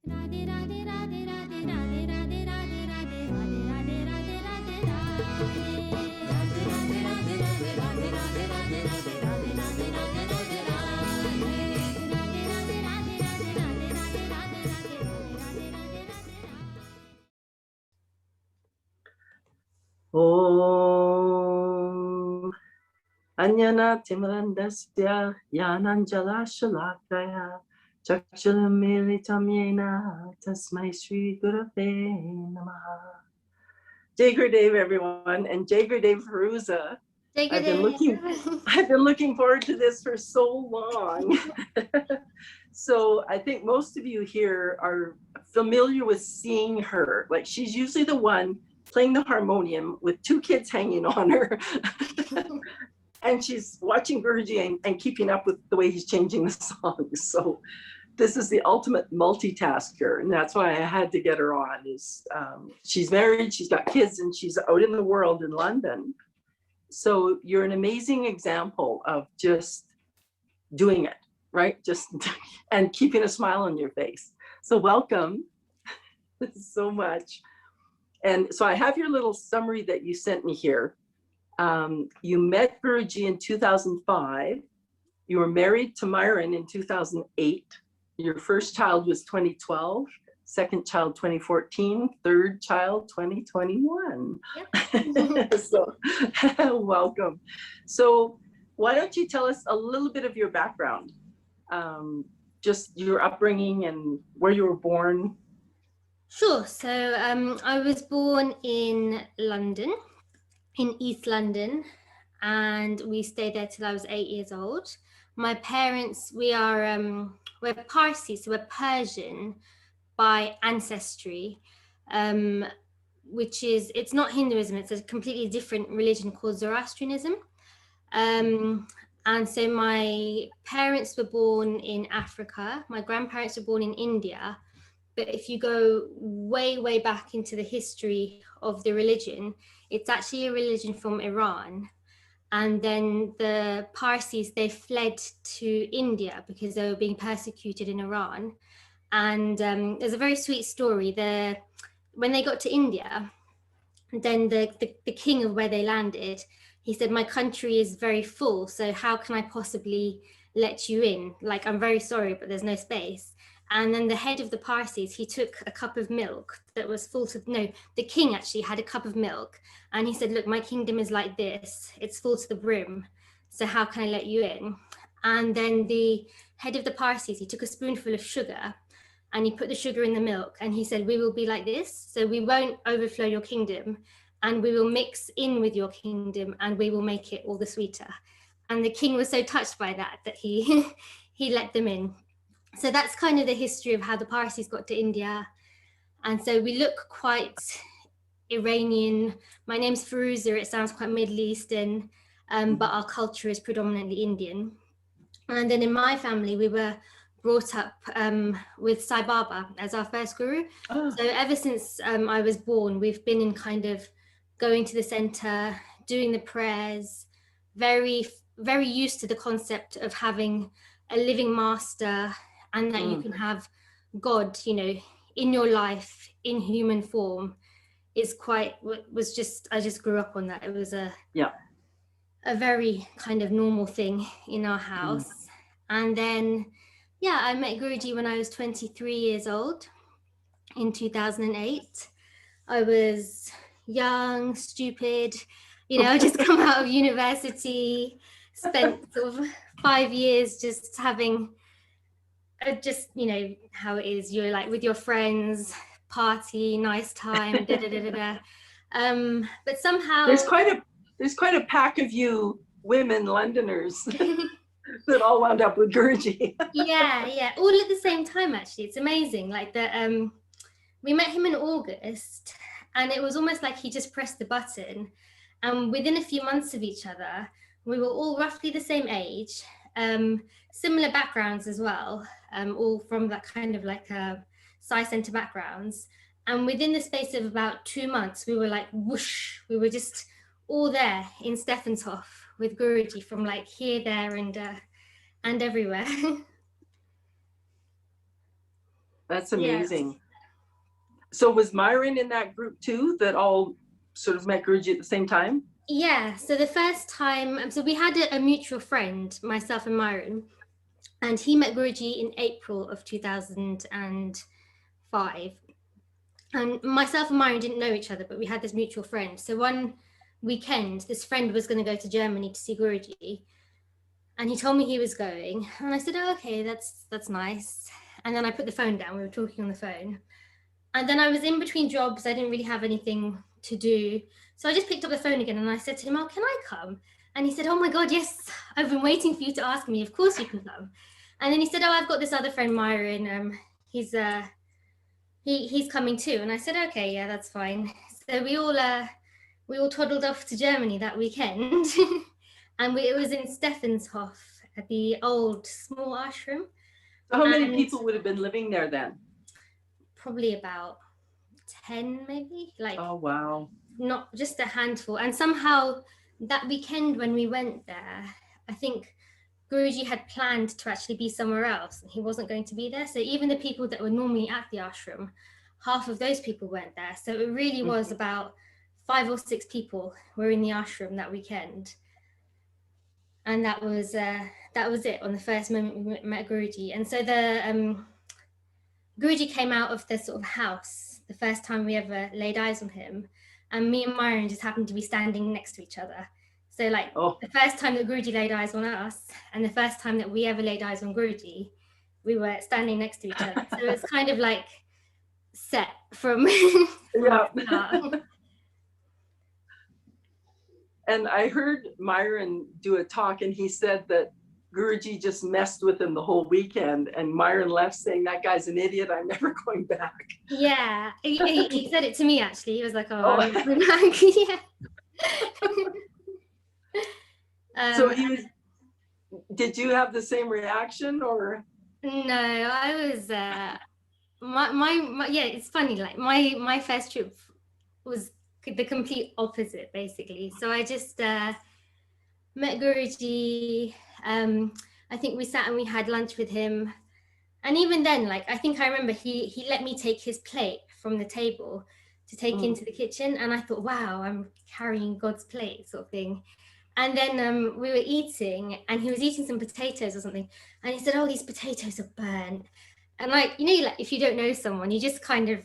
Om Anyana Timrandasya Yananjala Shalakaya Chakchalamilitam Yena Tasmai Sri Gurave Namaha. Jai Gurudev, everyone, and Jai Gurudev Firuza. I've been looking forward to this for so long. So I think most of you here are familiar with seeing her. Like, she's usually the one playing the harmonium with two kids hanging on her. And she's watching Guruji and keeping up with the way he's changing the songs. So this is the ultimate multitasker. And that's why I had to get her on. She's married, she's got kids, and she's out in the world in London. So you're an amazing example of just doing it, right? And keeping a smile on your face. So welcome so much. And so I have your little summary that you sent me here. You met Guruji in 2005. You were married to Myron in 2008. Your first child was 2012, second child 2014, third child 2021. Yep. So welcome. So why don't you tell us a little bit of your background, just your upbringing and where you were born? Sure. So I was born in London, in East London, and we stayed there till I was 8 years old. My parents, we're Parsi, so we're Persian by ancestry, which is, it's not Hinduism, it's a completely different religion called Zoroastrianism. And so my parents were born in Africa, my grandparents were born in India. But if you go way, way back into the history of the religion, it's actually a religion from Iran. And then the Parsis, they fled to India because they were being persecuted in Iran. And there's a very sweet story. When they got to India, then the king of where they landed, he said, "My country is very full, so how can I possibly let you in? Like, I'm very sorry, but there's no space." And then the head of the Parsis, he took a cup of milk that was full to, no, the king actually had a cup of milk. And he said, "Look, my kingdom is like this. It's full to the brim. So how can I let you in?" And then the head of the Parsis, he took a spoonful of sugar and he put the sugar in the milk. And he said, "We will be like this. So we won't overflow your kingdom, and we will mix in with your kingdom, and we will make it all the sweeter." And the king was so touched by that he let them in. So that's kind of the history of how the Parsis got to India. And so we look quite Iranian. My name's Firuza, it sounds quite Middle Eastern, but our culture is predominantly Indian. And then in my family, we were brought up with Sai Baba as our first guru. Oh. So ever since I was born, we've been in kind of going to the center, doing the prayers, very, very used to the concept of having a living master, and that you can have God, you know, in your life, in human form. I just grew up on that. It was a very kind of normal thing in our house. And then, I met Guruji when I was 23 years old in 2008. I was young, stupid, just come out of university, spent sort of 5 years just having how it is, you're like with your friends, party, nice time, but somehow there's quite a pack of you women Londoners that all wound up with Guruji. yeah, all at the same time. Actually, it's amazing. Like we met him in August, and it was almost like he just pressed the button, and within a few months of each other, we were all roughly the same age. Similar backgrounds as well, all from that kind of like Sai Center backgrounds. And within the space of about 2 months, we were like whoosh, we were just all there in Stephanshof with Guruji, from like here, there, and everywhere. That's amazing. So was Myron in that group too, that all sort of met Guruji at the same time? Yeah, so the first time, so we had a mutual friend, myself and Myron, and he met Guruji in April of 2005. And myself and Myron didn't know each other, but we had this mutual friend. So one weekend, this friend was going to go to Germany to see Guruji, and he told me he was going, and I said, oh, okay, that's nice. And then I put the phone down. We were talking on the phone, and then I was in between jobs. I didn't really have anything to do, so I just picked up the phone again, and I said to him, oh, can I come? And he said, oh my God, yes, I've been waiting for you to ask me. Of course you can come. And then he said, oh, I've got this other friend, Myron. He's coming too. And I said, okay, yeah, that's fine. So we all toddled off to Germany that weekend. And it was in Stephanshof at the old small ashram. How many people would have been living there then? Probably about 10 maybe. Oh, wow. Not just a handful. And somehow that weekend when we went there, I think Guruji had planned to actually be somewhere else, and he wasn't going to be there. So even the people that were normally at the ashram, half of those people weren't there. So it really was about 5 or 6 people were in the ashram that weekend. And that was it on the first moment we met Guruji. And so the Guruji came out of the sort of house the first time we ever laid eyes on him, and me and Myron just happened to be standing next to each other. So the first time that Guruji laid eyes on us and the first time that we ever laid eyes on Guruji, we were standing next to each other. So it was kind of like set from yeah. And I heard Myron do a talk, and he said that Guruji just messed with him the whole weekend, and Myron left saying, that guy's an idiot, I'm never going back. Yeah, he said it to me actually. He was like, oh. I'm never going back. Yeah. So did you have the same reaction or? No, I was, yeah, it's funny, like my first trip was the complete opposite basically. So I just met Guruji. I think we sat and we had lunch with him, and even then, like, I think I remember he let me take his plate from the table to take into the kitchen, and I thought, wow, I'm carrying God's plate sort of thing. And then we were eating, and he was eating some potatoes or something, and he said, oh, these potatoes are burnt. And like, you know, like if you don't know someone, you just kind of,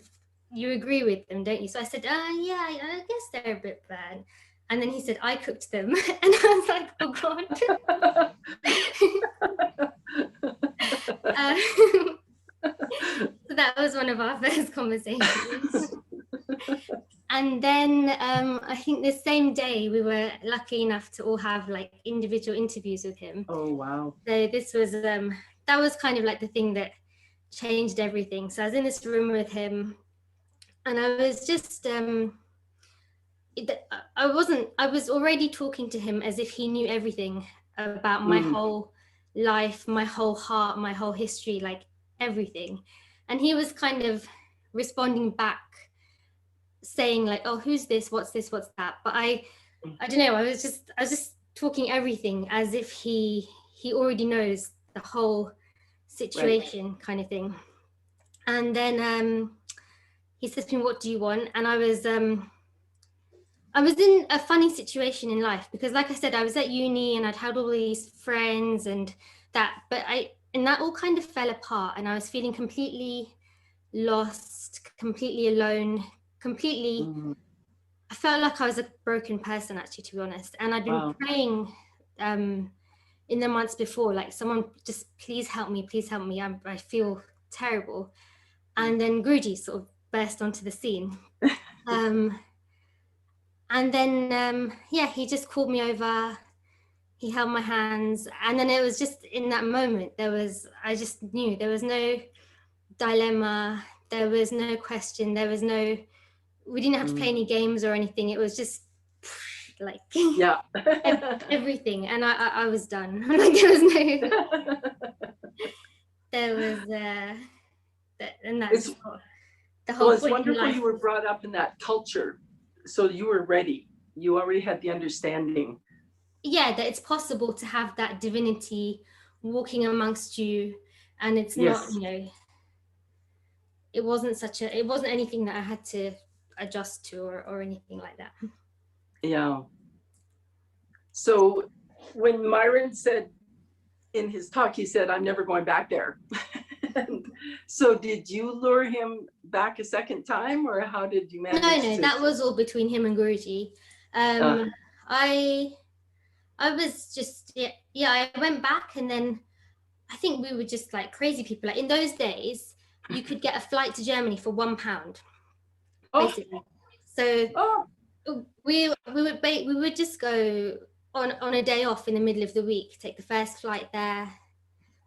you agree with them, don't you? So I said, yeah, I guess they're a bit burnt. And then he said, I cooked them. And I was like, oh God. So that was one of our first conversations. And then I think the same day we were lucky enough to all have like individual interviews with him. Oh, wow. So this was, that was kind of like the thing that changed everything. So I was in this room with him, and I was just, I was already talking to him as if he knew everything about my whole life, my whole heart, my whole history, like everything. And he was kind of responding back, saying like, oh, who's this, what's that? But I don't know, I was just talking everything as if he already knows the whole situation, right, kind of thing. And then he said to me, what do you want? And I was in a funny situation in life, because like I said, I was at uni and I'd had all these friends and that all kind of fell apart, and I was feeling completely lost, completely alone, completely, I felt like I was a broken person, actually, to be honest. And I'd been praying in the months before, like, someone just please help me, I feel terrible. And then Guruji sort of burst onto the scene. And then, he just called me over, he held my hands, and then it was just in that moment, I just knew there was no dilemma, there was no question, we didn't have to play any games or anything. It was just like everything, and I was done. Like there was and that's the whole. Well, it's wonderful you were brought up in that culture, so you were ready. You already had the understanding. Yeah, that it's possible to have that divinity walking amongst you, and it's not, it wasn't anything that I had to adjust to or anything like that. Yeah. So when Myron said in his talk, he said, I'm never going back there. And so did you lure him back a second time, or how did you manage? No, that was all between him and Guruji. I was just, I went back, and then I think we were just like crazy people. Like in those days, you could get a flight to Germany for £1, basically. So we would just go on a day off in the middle of the week, take the first flight there,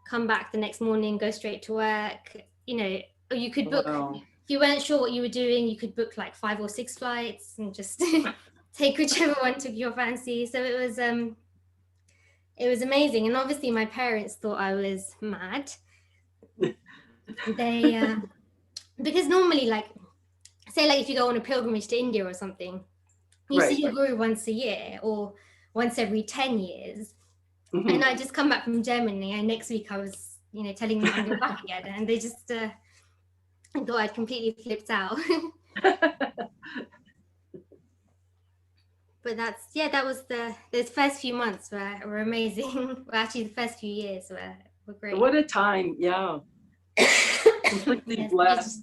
come back the next morning, go straight to work. You know, or you could book, if you weren't sure what you were doing, you could book like 5 or 6 flights and just take whichever one took your fancy. So it was amazing. And obviously my parents thought I was mad. They because normally, like, say like if you go on a pilgrimage to India or something, you see your guru once a year or once every 10 years. Mm-hmm. And I just come back from Germany, and next week I was, telling them I'm going back again, and they just thought I'd completely flipped out. But that was those first few months were amazing. Well, actually the first few years were great. What a time. Yeah. Completely blessed.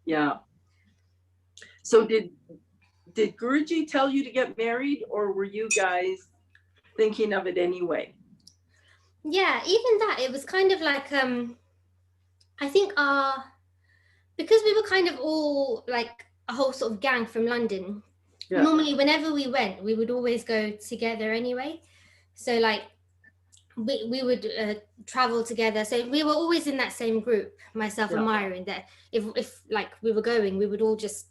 Yeah. So did Guruji tell you to get married, or were you guys thinking of it anyway? Yeah, even that, it was kind of like, I think because we were kind of all like a whole sort of gang from London, normally whenever we went, we would always go together anyway. So like we would travel together. So we were always in that same group, myself and Myron, that if like we were going, we would all just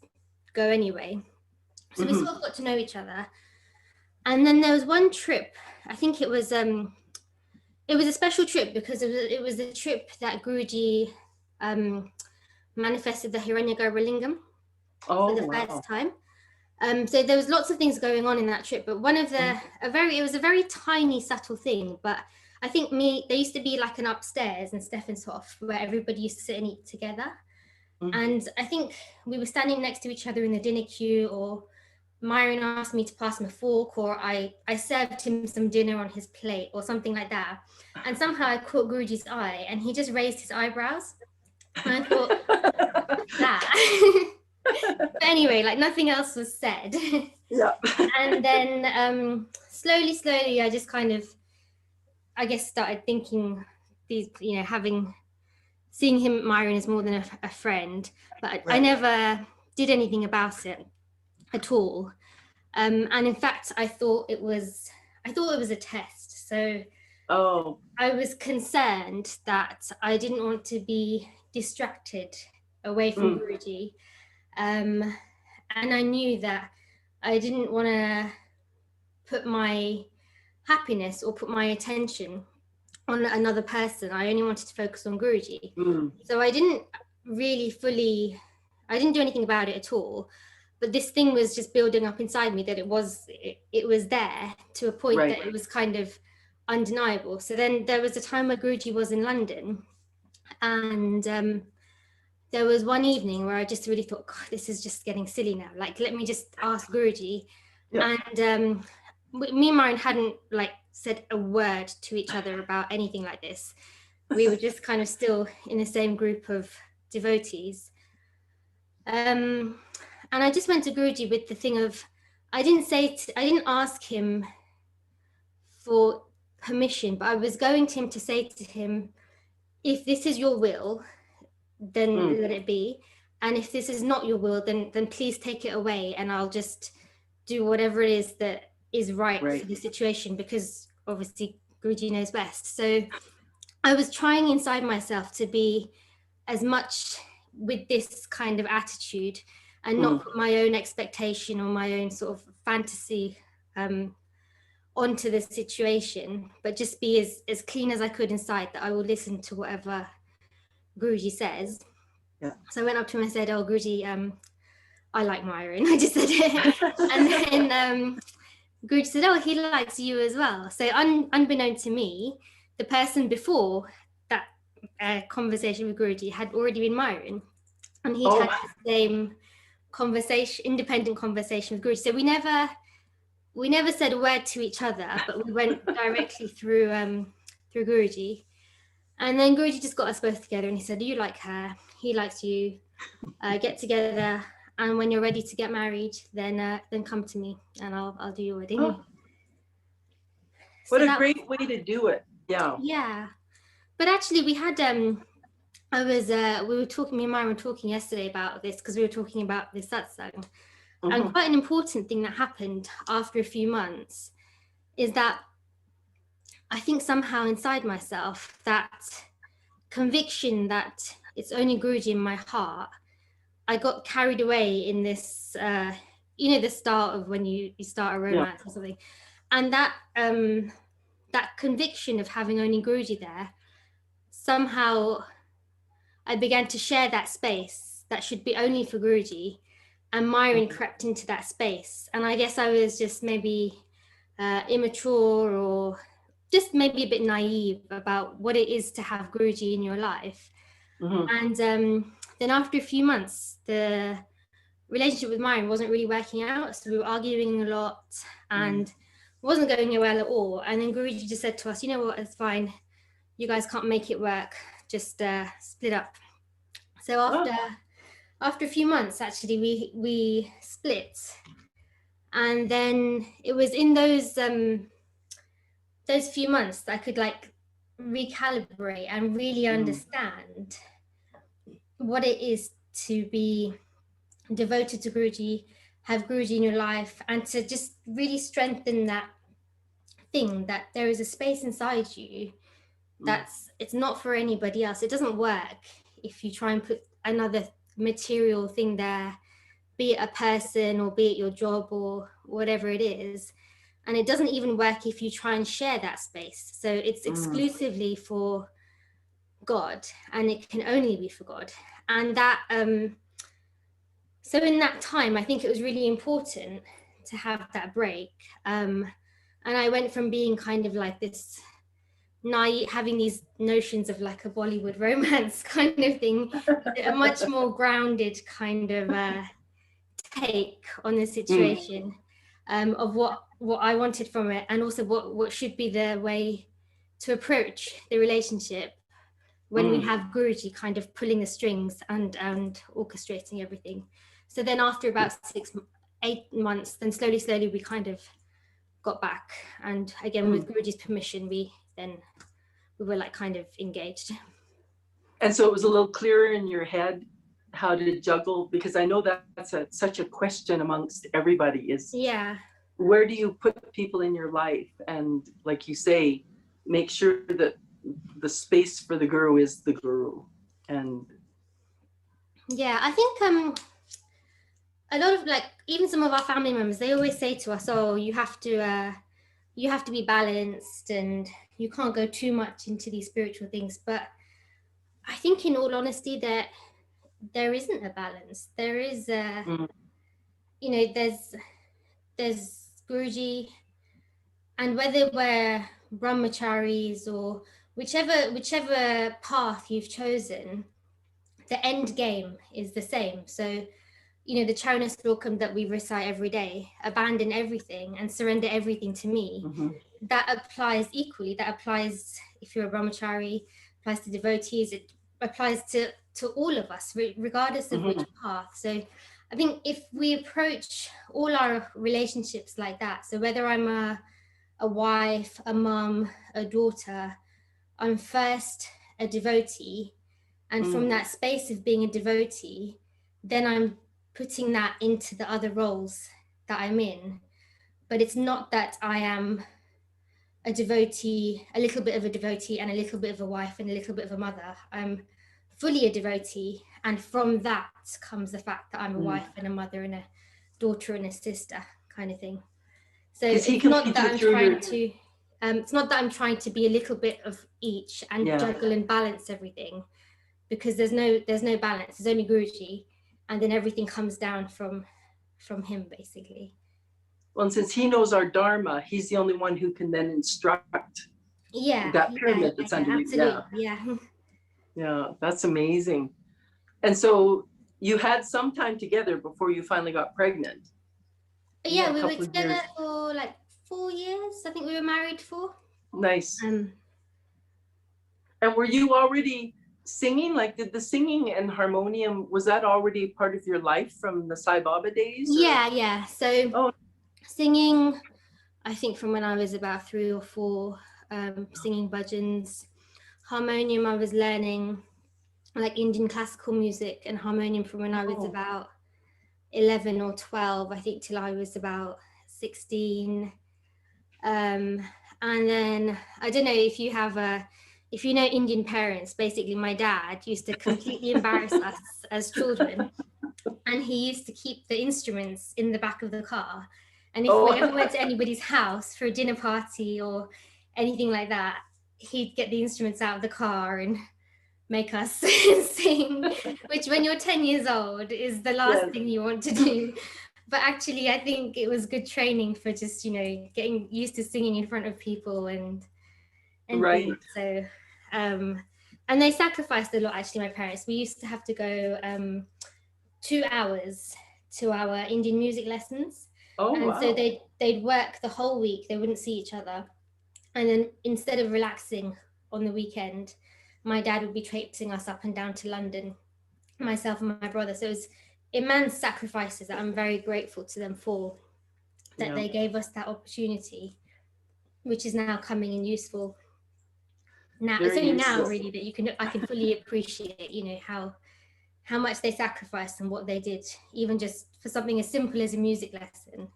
go anyway. So we sort of got to know each other. And then there was one trip, I think it was a special trip because it was the trip that Guruji manifested the Hiranyagarbha Lingam for the first time. So there was lots of things going on in that trip, but one of it was a very tiny, subtle thing. But I think there used to be like an upstairs in Steffenshof where everybody used to sit and eat together. And I think we were standing next to each other in the dinner queue, or Myron asked me to pass him a fork, or I served him some dinner on his plate or something like that. And somehow I caught Guruji's eye, and he just raised his eyebrows. And I thought, what's that? But anyway, like nothing else was said. Yeah. And then slowly, I just kind of, I guess, started thinking these, seeing him, Myron, as more than a friend, but I never did anything about it at all. And in fact, I thought it was a test. So I was concerned that I didn't want to be distracted away from Guruji. And I knew that I didn't want to put my happiness or put my attention on another person. I only wanted to focus on Guruji. So I didn't do anything about it at all. But this thing was just building up inside me, that it was there to a point that it was kind of undeniable. So then there was a time where Guruji was in London, and there was one evening where I just really thought, God, this is just getting silly now. Like, let me just ask Guruji. Yeah. And me and Myron hadn't like said a word to each other about anything like this. We were just kind of still in the same group of devotees. And I just went to Guruji with the thing of, I didn't ask him for permission, but I was going to him to say to him, if this is your will, then let it be. And if this is not your will, then please take it away, and I'll just do whatever it is that is right for the situation, because obviously Guruji knows best. So I was trying inside myself to be as much with this kind of attitude and not put my own expectation or my own sort of fantasy onto the situation, but just be as clean as I could inside, that I will listen to whatever Guruji says. Yeah. So I went up to him and said, "Oh, Guruji, I like Myron." I just said it. And then Guruji said, "Oh, he likes you as well." So unbeknown to me, the person before that conversation with Guruji had already been Myron. and he'd had the same conversation, independent conversation with Guruji. So we never said a word to each other, but we went directly through Guruji. And then Guruji just got us both together and he said, you like her, he likes you, get together, and when you're ready to get married, then come to me and I'll do your wedding. Oh. What a great way to do it. Yeah. Yeah. But actually we had me and Myra were talking yesterday about this, because we were talking about this satsang. And quite an important thing that happened after a few months is that I think somehow inside myself, that conviction that it's only Guruji in my heart, I got carried away in this, the start of when you start a romance or something. And that conviction of having only Guruji there, somehow I began to share that space that should be only for Guruji, and Myron crept into that space. And I guess I was just maybe immature, or just maybe a bit naive about what it is to have Guruji in your life. And then after a few months, the relationship with Myron wasn't really working out. So we were arguing a lot and wasn't going well at all. And then Guruji just said to us, you know what, it's fine. You guys can't make it work. Just split up. So after a few months, actually, we split. And then it was in those few months that I could like recalibrate and really understand what it is to be devoted to Guruji, have Guruji in your life, and to just really strengthen that thing that there is a space inside you it's not for anybody else. It doesn't work if you try and put another material thing there, be it a person or be it your job or whatever it is. And it doesn't even work if you try and share that space. So it's exclusively for God, and it can only be for God. And that, so in that time, I think it was really important to have that break. And I went from being kind of like this naive, having these notions of like a Bollywood romance kind of thing, a much more grounded kind of take on the situation, of what I wanted from it, and also what should be the way to approach the relationship when we have Guruji kind of pulling the strings and orchestrating everything. So then after about 8 months, then slowly we kind of got back, and again with Guruji's permission, we were like kind of engaged. And so it was a little clearer in your head how to juggle, because I know that's such a question amongst everybody is, where do you put people in your life? And like you say, make sure that the space for the guru is the guru. And I think a lot of like, even some of our family members, they always say to us, oh, you have to be balanced and you can't go too much into these spiritual things. But I think in all honesty that there isn't a balance. There is there's Guruji, and whether we're brahmacharis or whichever path you've chosen, the end game is the same. So, the Charana Slokam that we recite every day, abandon everything and surrender everything to me, that applies equally. That applies if you're a brahmachari, applies to devotees, it applies to all of us, regardless of which path. So I think if we approach all our relationships like that, so whether I'm a wife, a mum, a daughter, I'm first a devotee, and from that space of being a devotee, then I'm putting that into the other roles that I'm in. But it's not that I am a devotee, a little bit of a devotee and a little bit of a wife and a little bit of a mother. I'm fully a devotee, and from that comes the fact that I'm a wife and a mother and a daughter and a sister kind of thing. So it's not that I'm trying to be a little bit of each and juggle and balance everything, because there's no balance. There's only Guruji, and then everything comes down from him, basically. Well, and since he knows our dharma, he's the only one who can then instruct that pyramid that's underneath. Absolutely. Yeah, that's amazing. And so you had some time together before you finally got pregnant. Yeah, we were together for like 4 years. I think we were married for. Nice. And were you already singing? Like, did the singing and harmonium, was that already part of your life from the Sai Baba days? Or? Yeah. So singing, I think from when I was about 3 or 4, singing bhajans. Harmonium, I was learning like Indian classical music and harmonium from when I was about 11 or 12, I think, till I was about 16. And then I don't know if you know Indian parents. Basically, my dad used to completely embarrass us as children, and he used to keep the instruments in the back of the car. And if we ever went to anybody's house for a dinner party or anything like that, he'd get the instruments out of the car and make us sing, which when you're 10 years old is the last thing you want to do. But actually, I think it was good training for just, getting used to singing in front of people and right. things. So, and they sacrificed a lot, actually, my parents. We used to have to go 2 hours to our Indian music lessons. So they'd work the whole week. They wouldn't see each other. And then instead of relaxing on the weekend, my dad would be traipsing us up and down to London, myself and my brother. So it was immense sacrifices that I'm very grateful to them for, that they gave us that opportunity, which is now coming in useful. Now it's only now really that I can fully appreciate, how much they sacrificed and what they did, even just for something as simple as a music lesson,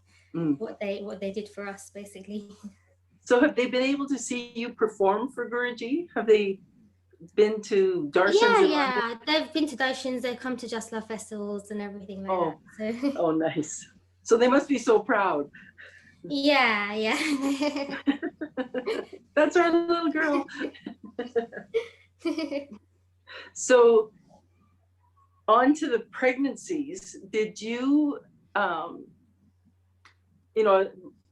what they did for us, basically. So have they been able to see you perform for Guruji? Have they been to darshans? Yeah, they've been to darshans. They've come to Just Love festivals and everything like that. So. Nice. So they must be so proud. Yeah. That's our little girl. So on to the pregnancies. Did you,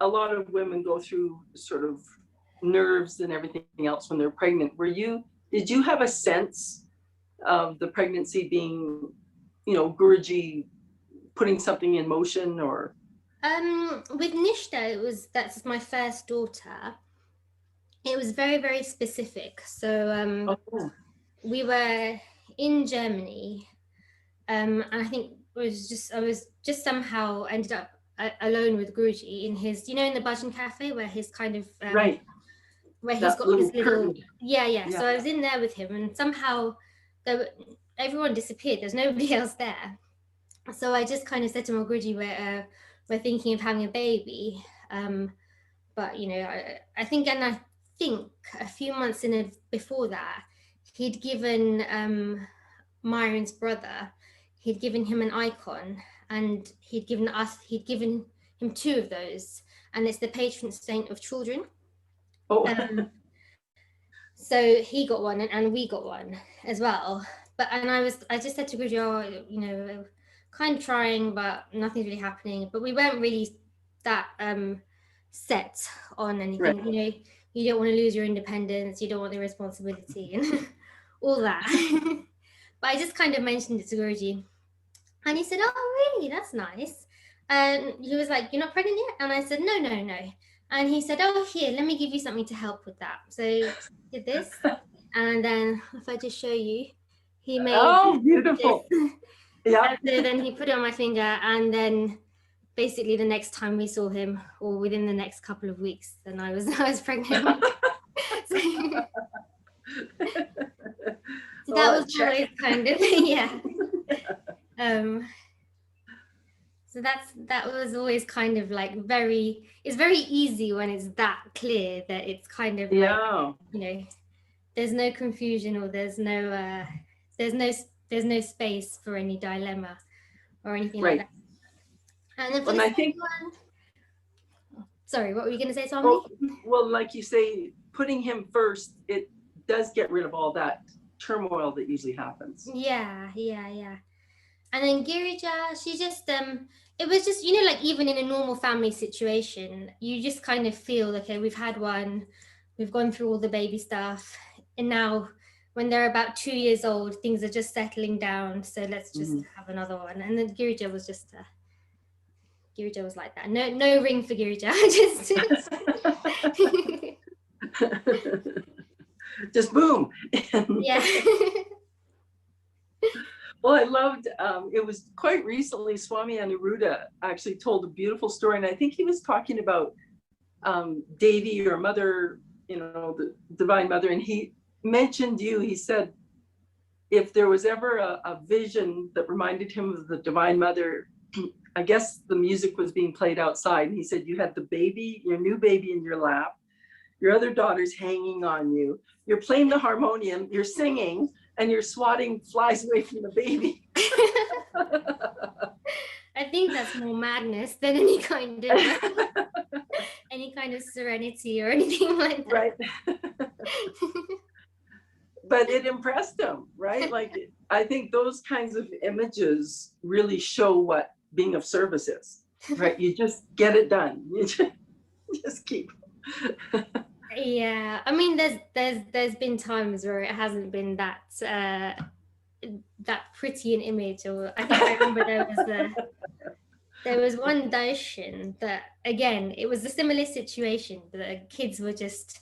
a lot of women go through sort of nerves and everything else when they're pregnant. Did you have a sense of the pregnancy being, Guruji putting something in motion, or? With Nishta, that's my first daughter. It was very, very specific. So we were in Germany, and I think I was just somehow ended up alone with Guruji in his, in the Bhajan Cafe where his kind of right, where he's got his little yeah. So I was in there with him, and somehow everyone disappeared. There's nobody else there. So I just kind of said to my Guruji, we're thinking of having a baby, but I think a few months before that, he'd given Myron's brother, he'd given him an icon, and he'd given him 2 of those, and it's the patron saint of children. So he got one, and we got one as well. And I just said to Guruji, kind of trying, but nothing's really happening. But we weren't really that set on anything. Right. You don't want to lose your independence, you don't want the responsibility and all that. But I just kind of mentioned it to Guruji, and he said, "Oh, really? That's nice." And he was like, "You're not pregnant yet?" And I said, "No." And he said, "Oh, here, let me give you something to help with that." So he did this, and then if I just show you, he made beautiful. Yeah. And so then he put it on my finger, and then basically the next time we saw him, or within the next couple of weeks, then I was pregnant. So that was always kind of So that was always kind of like it's very easy when it's that clear that it's kind of like, there's no confusion, or there's no space for any dilemma or anything like that. And then for the second one, sorry, what were you going to say, Swamini? Well, like you say, putting him first, it does get rid of all that turmoil that usually happens. Yeah. And then Girija, she just, it was just, like even in a normal family situation, you just kind of feel, okay, we've had one, we've gone through all the baby stuff, and now when they're about 2 years old, things are just settling down. So let's just have another one. And then Girija was just Girija was like that. No ring for Girija. Just boom. Yeah. Well, I loved, it was quite recently, Swami Anuruddha actually told a beautiful story. And I think he was talking about Devi, or mother, the divine mother. And he mentioned you. He said, if there was ever a vision that reminded him of the divine mother, I guess the music was being played outside. And he said, you had the baby, your new baby in your lap, your other daughter's hanging on you, you're playing the harmonium, you're singing, and you're swatting flies away from the baby. I think that's more madness than any kind of serenity or anything like that. Right. But it impressed him, right? Like, I think those kinds of images really show what being of service is, right? You just get it done. You just keep. Yeah, I mean, there's been times where it hasn't been that pretty an image. Or I think I remember there was one daishin that, again, it was a similar situation. The kids were just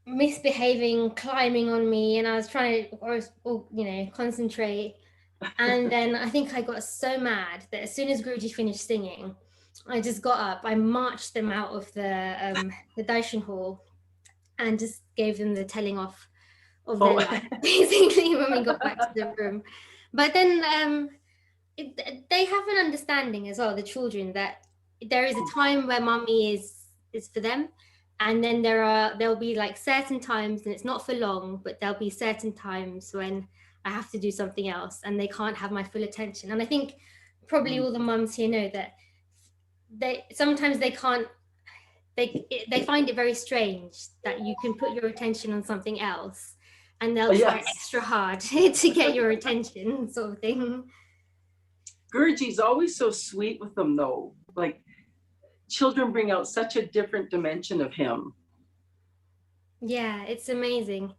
misbehaving, climbing on me, and I was trying to concentrate. And then I think I got so mad that as soon as Guruji finished singing, I just got up, I marched them out of the darshan hall and just gave them the telling off of their life, basically, when we got back to the room. But then they have an understanding as well, the children, that there is a time where mummy is for them, and then there'll be like certain times, and it's not for long, but there'll be certain times when I have to do something else and they can't have my full attention. And I think probably all the mums here know that sometimes they can't, they find it very strange that you can put your attention on something else and they'll try extra hard to get your attention, sort of thing. Guruji's always so sweet with them, though. Like, children bring out such a different dimension of him. Yeah, it's amazing.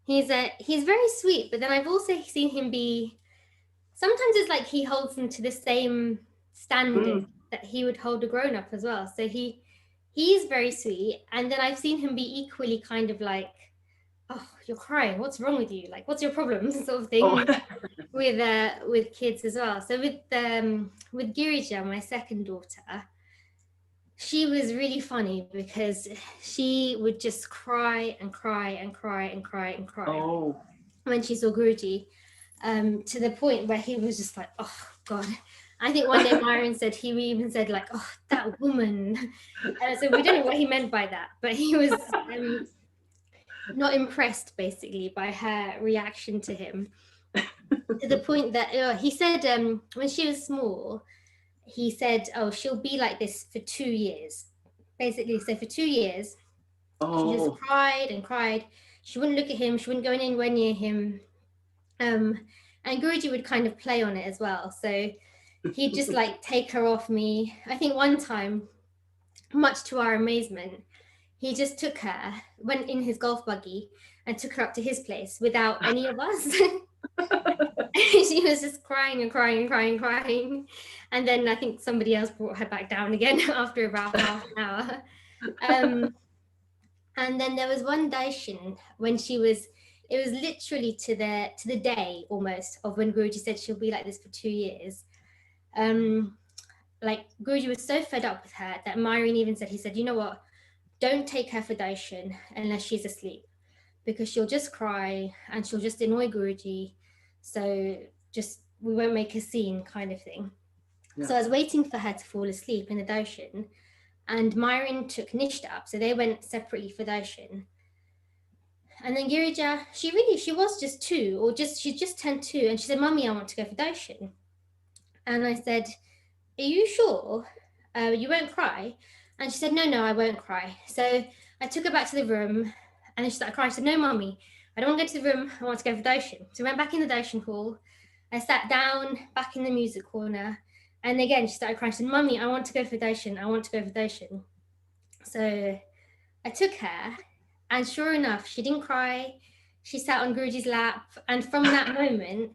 He's very sweet, but then I've also seen him be, sometimes it's like he holds them to the same standard that he would hold a grown-up as well. So he's very sweet, and then I've seen him be equally kind of like, oh, you're crying, what's wrong with you? Like, what's your problem? Sort of thing. With kids as well. So with Girija, my second daughter, she was really funny because she would just cry and cry and cry and cry and cry when she saw Guruji, to the point where he was just like, oh God. I think one day Myron said, he even said like, oh, that woman. So we don't know what he meant by that, but he was not impressed basically by her reaction to him, to the point that he said when she was small, he said, oh, she'll be like this for 2 years, basically. So for 2 years, she just cried and cried. She wouldn't look at him. She wouldn't go anywhere near him. And Guruji would kind of play on it as well. So he'd just like take her off me. I think one time, much to our amazement, he just took her, went in his golf buggy and took her up to his place without any of us. She was just crying and crying and crying and crying. And then I think somebody else brought her back down again after about half an hour. And then there was one darshan when it was literally to the day almost of when Guruji said she'll be like this for 2 years. Like Guruji was so fed up with her that Myron even said, he said, you know what, don't take her for darshan unless she's asleep, because she'll just cry and she'll just annoy Guruji. So just, we won't make a scene, kind of thing. Yeah. So I was waiting for her to fall asleep in the darshan, and Myron took Nishta up. So they went separately for darshan. And then Girija, she was just 2, or she just turned 2. And she said, Mummy, I want to go for darshan. And I said, are you sure? You won't cry? And she said, no, I won't cry. So I took her back to the room, and then she started crying. I said, no, Mummy, I don't want to go to the room. I want to go for darshan. So we went back in the darshan hall. I sat down back in the music corner. And again, she started crying. She said, Mummy, I want to go for darshan. I want to go for darshan. So I took her, And sure enough, she didn't cry. She sat on Guruji's lap. And from that moment,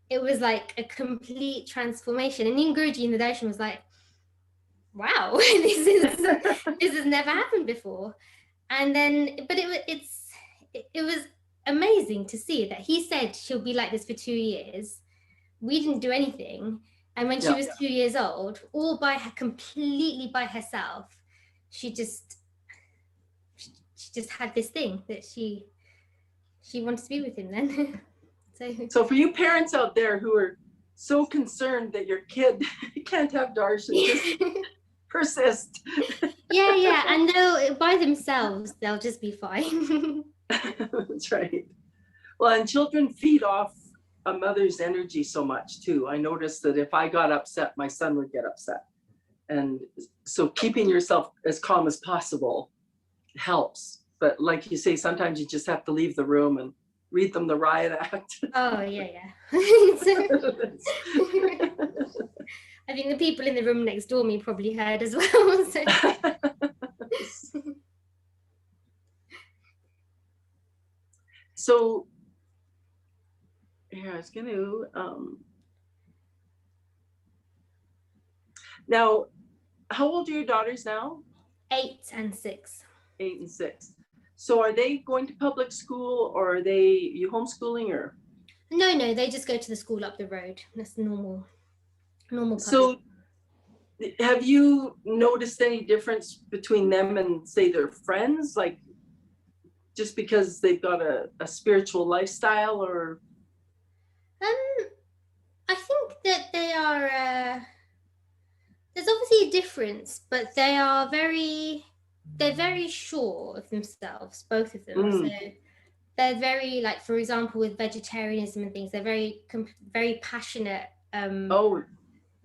it was like a complete transformation. And in Guruji in the darshan was like, wow, this has never happened before. And then, but it was amazing to see that he said she'll be like this for 2 years. We didn't do anything. And when she was 2 years old, all by her, completely by herself, she just had this thing that she wanted to be with him then. So for you parents out there who are so concerned that your kid can't have darshan, just persist. Yeah, and they'll by themselves, they'll just be fine. That's right. Well, and children feed off a mother's energy so much too. I noticed that if I got upset, my son would get upset. And so keeping yourself as calm as possible helps. But like you say, sometimes you just have to leave the room and read them the riot act. Oh, yeah. I think the people in the room next door me probably heard as well. So. So, yeah, I was going to, now, how old are your daughters now? 8 and 6. 8 and 6. So are they going to public school, or are you homeschooling, or? No, they just go to the school up the road. That's normal. So have you noticed any difference between them and say their friends, like just because they've got a spiritual lifestyle, or? I think that they are, there's obviously a difference, but they're very sure of themselves, both of them. So they're very, like, for example, with vegetarianism and things, they're very passionate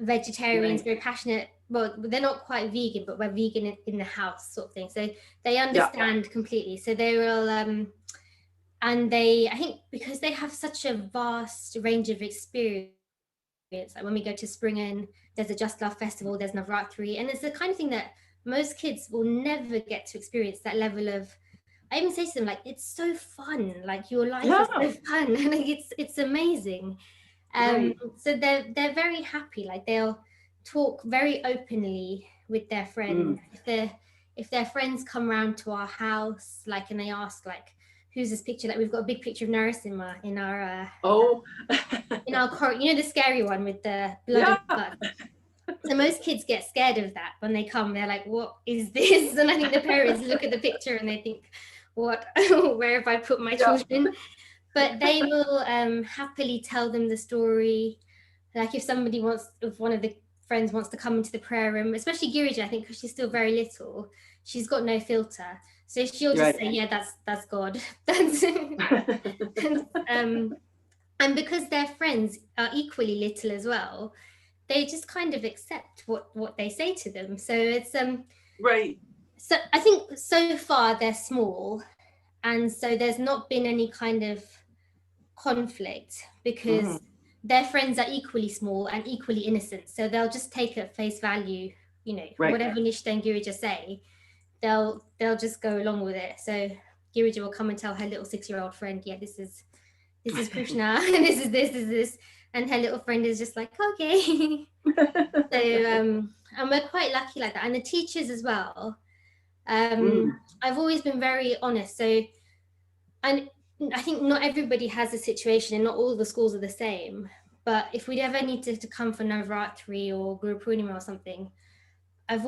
vegetarians, very passionate. Well, they're not quite vegan, but we're vegan in the house sort of thing. So they understand completely. So they will, and I think because they have such a vast range of experience, like when we go to Springen, there's a Just Love festival, there's Navratri, and it's the kind of thing that most kids will never get to experience, that level of, I even say to them, like, it's so fun, like your life is so fun. Like it's amazing. So they're very happy, like they'll talk very openly with their friends. If their friends come around to our house, like, and they ask, like, who's this picture? Like, we've got a big picture of Narasimha in our in our corridor, you know, the scary one with the blood and blood. So most kids get scared of that when they come. They're like, what is this? And I think the parents look at the picture and they think, what? Where have I put my children? But they will happily tell them the story. Like if one of the friends wants to come into the prayer room, especially Girija, I think, because she's still very little, she's got no filter. So she'll just say, yeah, that's God. And because their friends are equally little as well, they just kind of accept what they say to them. So it's right. So I think so far they're small, and so there's not been any kind of conflict because their friends are equally small and equally innocent. So they'll just take at face value, you know, whatever Nishta and Girija say, they'll just go along with it. So Girija will come and tell her little 6-year-old friend, yeah, this is Krishna, and this is this, and her little friend is just like, okay. So and we're quite lucky like that, and the teachers as well. I've always been very honest. So, and I think not everybody has a situation, and not all the schools are the same. But if we ever need to come for Navratri or Guru Purnima or something, I'm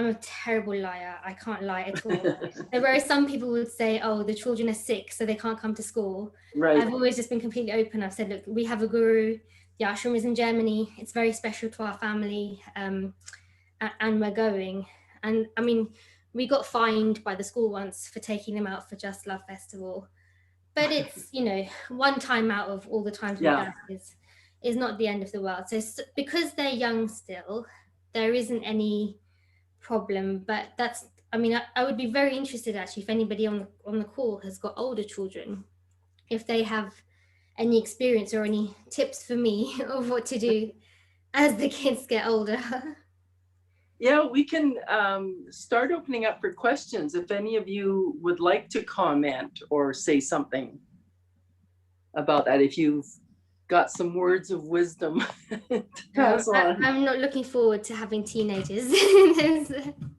a terrible liar. I can't lie at all. Whereas some people would say, oh, the children are sick, so they can't come to school. Right. I've always just been completely open. I've said, look, we have a guru. The ashram is in Germany. It's very special to our family. And we're going. And I mean, we got fined by the school once for taking them out for Just Love Festival. But it's, you know, one time out of all the times we've done is not the end of the world. So because they're young still, there isn't any problem. But that's, I mean, I would be very interested actually if anybody on the call has got older children, if they have any experience or any tips for me of what to do as the kids get older. Yeah, we can start opening up for questions. If any of you would like to comment or say something about that, if you've got some words of wisdom to pass on. I'm not looking forward to having teenagers.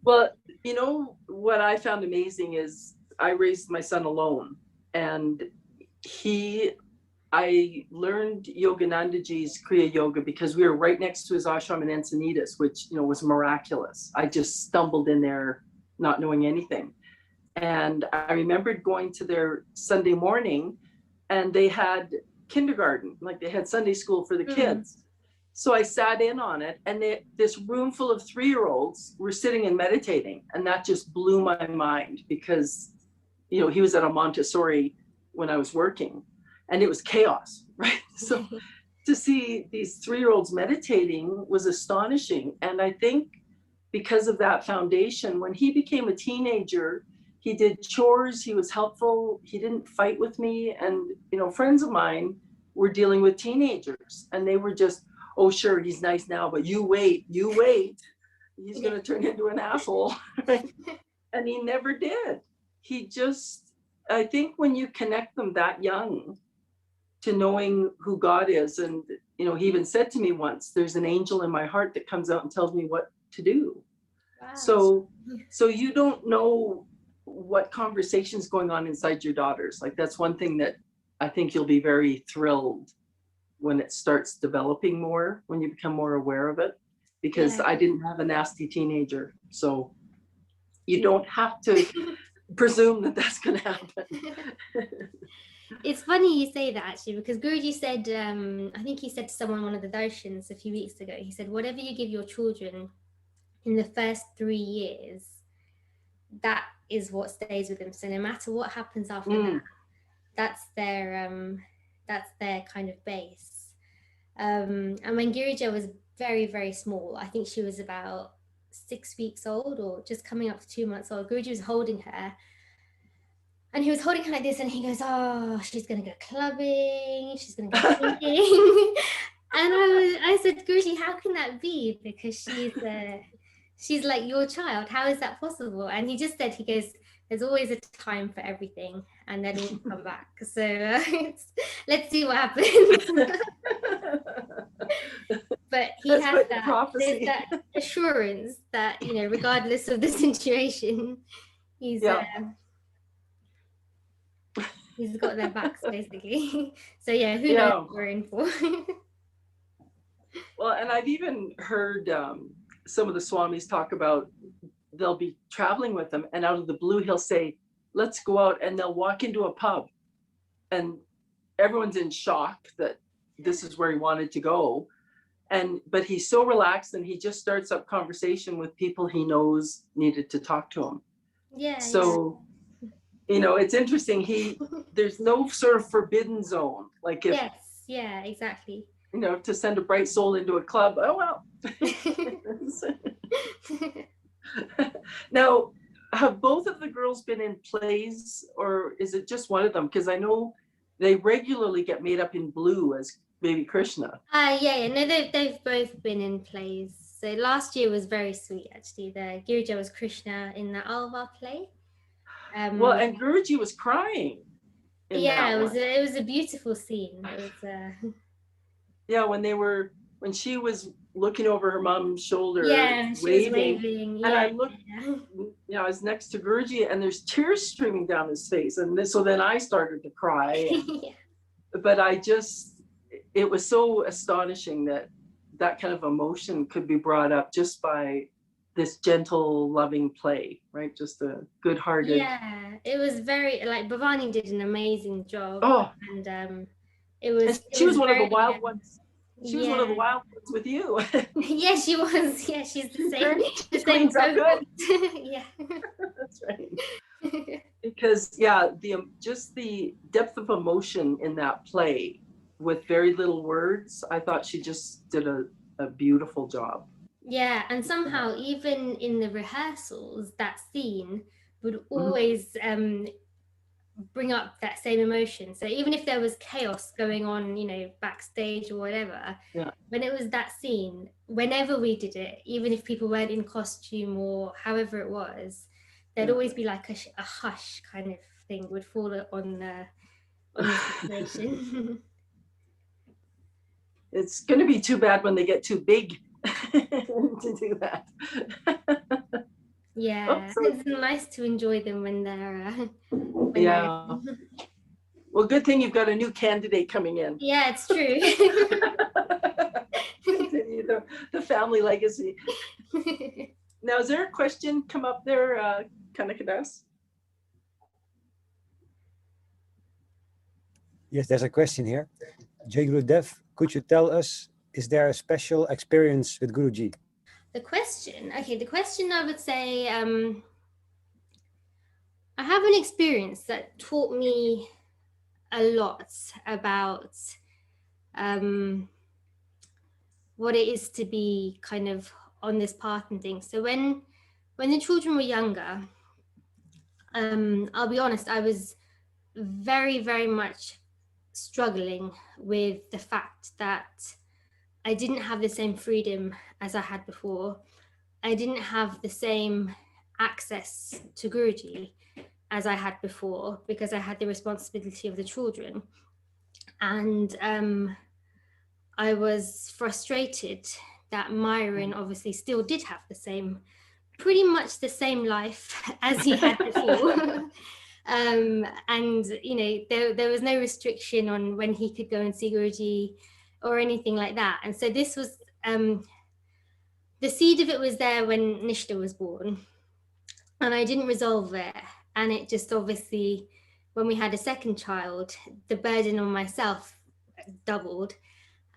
Well, you know, what I found amazing is I raised my son alone, and I learned Yoganandaji's Kriya Yoga because we were right next to his ashram in Encinitas, which, you know, was miraculous. I just stumbled in there not knowing anything. And I remembered going to their Sunday morning, and they had kindergarten, like they had Sunday school for the kids. So I sat in on it, and this room full of 3-year-olds were sitting and meditating. And that just blew my mind because, you know, he was at a Montessori when I was working, and it was chaos, right? So to see these 3-year-olds meditating was astonishing. And I think because of that foundation, when he became a teenager, he did chores, he was helpful, he didn't fight with me. And, you know, friends of mine were dealing with teenagers, and they were just, oh, sure, he's nice now, but you wait, he's going to turn into an asshole. Right? And he never did. He just, I think when you connect them that young to knowing who God is, and, you know, he even said to me once, there's an angel in my heart that comes out and tells me what to do. Wow. So you don't know what conversation's going on inside your daughters. Like, that's one thing that I think you'll be very thrilled when it starts developing more, when you become more aware of it, because I didn't have a nasty teenager. So you don't have to presume that that's going to happen. It's funny you say that, actually, because Guruji said, I think he said to someone, one of the darshans a few weeks ago, he said, whatever you give your children in the first 3 years, that is what stays with them. So no matter what happens after that, that's their kind of base. And when Girija was very, very small, I think she was about 6 weeks old or just coming up to 2 months old, Guruji was holding her. And he was holding her like this, and he goes, oh, she's going to go clubbing, she's going to go drinking. And I said, Guruji, how can that be? Because she's like your child. How is that possible? And he just said, he goes, there's always a time for everything, and then it will come back. So let's see what happens. But he has that assurance that, you know, regardless of the situation, he's got their backs, basically. So who knows what we're in for. Well, and I've even heard some of the Swamis talk about, they'll be traveling with them, and out of the blue he'll say, let's go out, and they'll walk into a pub, and everyone's in shock that this is where he wanted to go. But he's so relaxed, and he just starts up conversation with people he knows needed to talk to him. So you know, it's interesting. There's no sort of forbidden zone. Like if, exactly. You know, to send a bright soul into a club, oh well. Now, have both of the girls been in plays, or is it just one of them? Because I know they regularly get made up in blue as baby Krishna. No, they've both been in plays. So last year was very sweet, actually. The Girija was Krishna in the Alva play. Well, and Guruji was crying. It was a beautiful scene. It was when she was looking over her mom's shoulder, waving. And I looked, you know, I was next to Guruji, and there's tears streaming down his face, and so then I started to cry. But it was so astonishing that kind of emotion could be brought up just by this gentle, loving play, right? Just a good-hearted. Yeah, it was very, like, Bhavani did an amazing job. Oh, and it was. She was one of the wild ones. She was one of the wild ones with you. Yeah, she was. Yeah, she's the same. She cleans up good. Yeah, that's right. Because just the depth of emotion in that play with very little words, I thought she just did a beautiful job. Yeah, and somehow even in the rehearsals, that scene would always bring up that same emotion. So even if there was chaos going on, you know, backstage or whatever, when it was that scene, whenever we did it, even if people weren't in costume or however it was, there'd always be like a hush kind of thing would fall on the situation. It's going to be too bad when they get too big to do that. Yeah, it's nice to enjoy them when they're well, good thing you've got a new candidate coming in. Yeah, it's true. Continue the family legacy. Now, is there a question come up there, Kanakadas? Yes, there's a question here. Jai Gurudev, could you tell us, is there a special experience with Guruji? The question I would say, I have an experience that taught me a lot about what it is to be kind of on this path and things. So when the children were younger, I'll be honest, I was very, very much struggling with the fact that I didn't have the same freedom as I had before. I didn't have the same access to Guruji as I had before because I had the responsibility of the children. And I was frustrated that Myron obviously still did have pretty much the same life as he had before. And, you know, there was no restriction on when he could go and see Guruji or anything like that. And so this was, the seed of it was there when Nishta was born, and I didn't resolve it. And it just obviously, when we had a second child, the burden on myself doubled.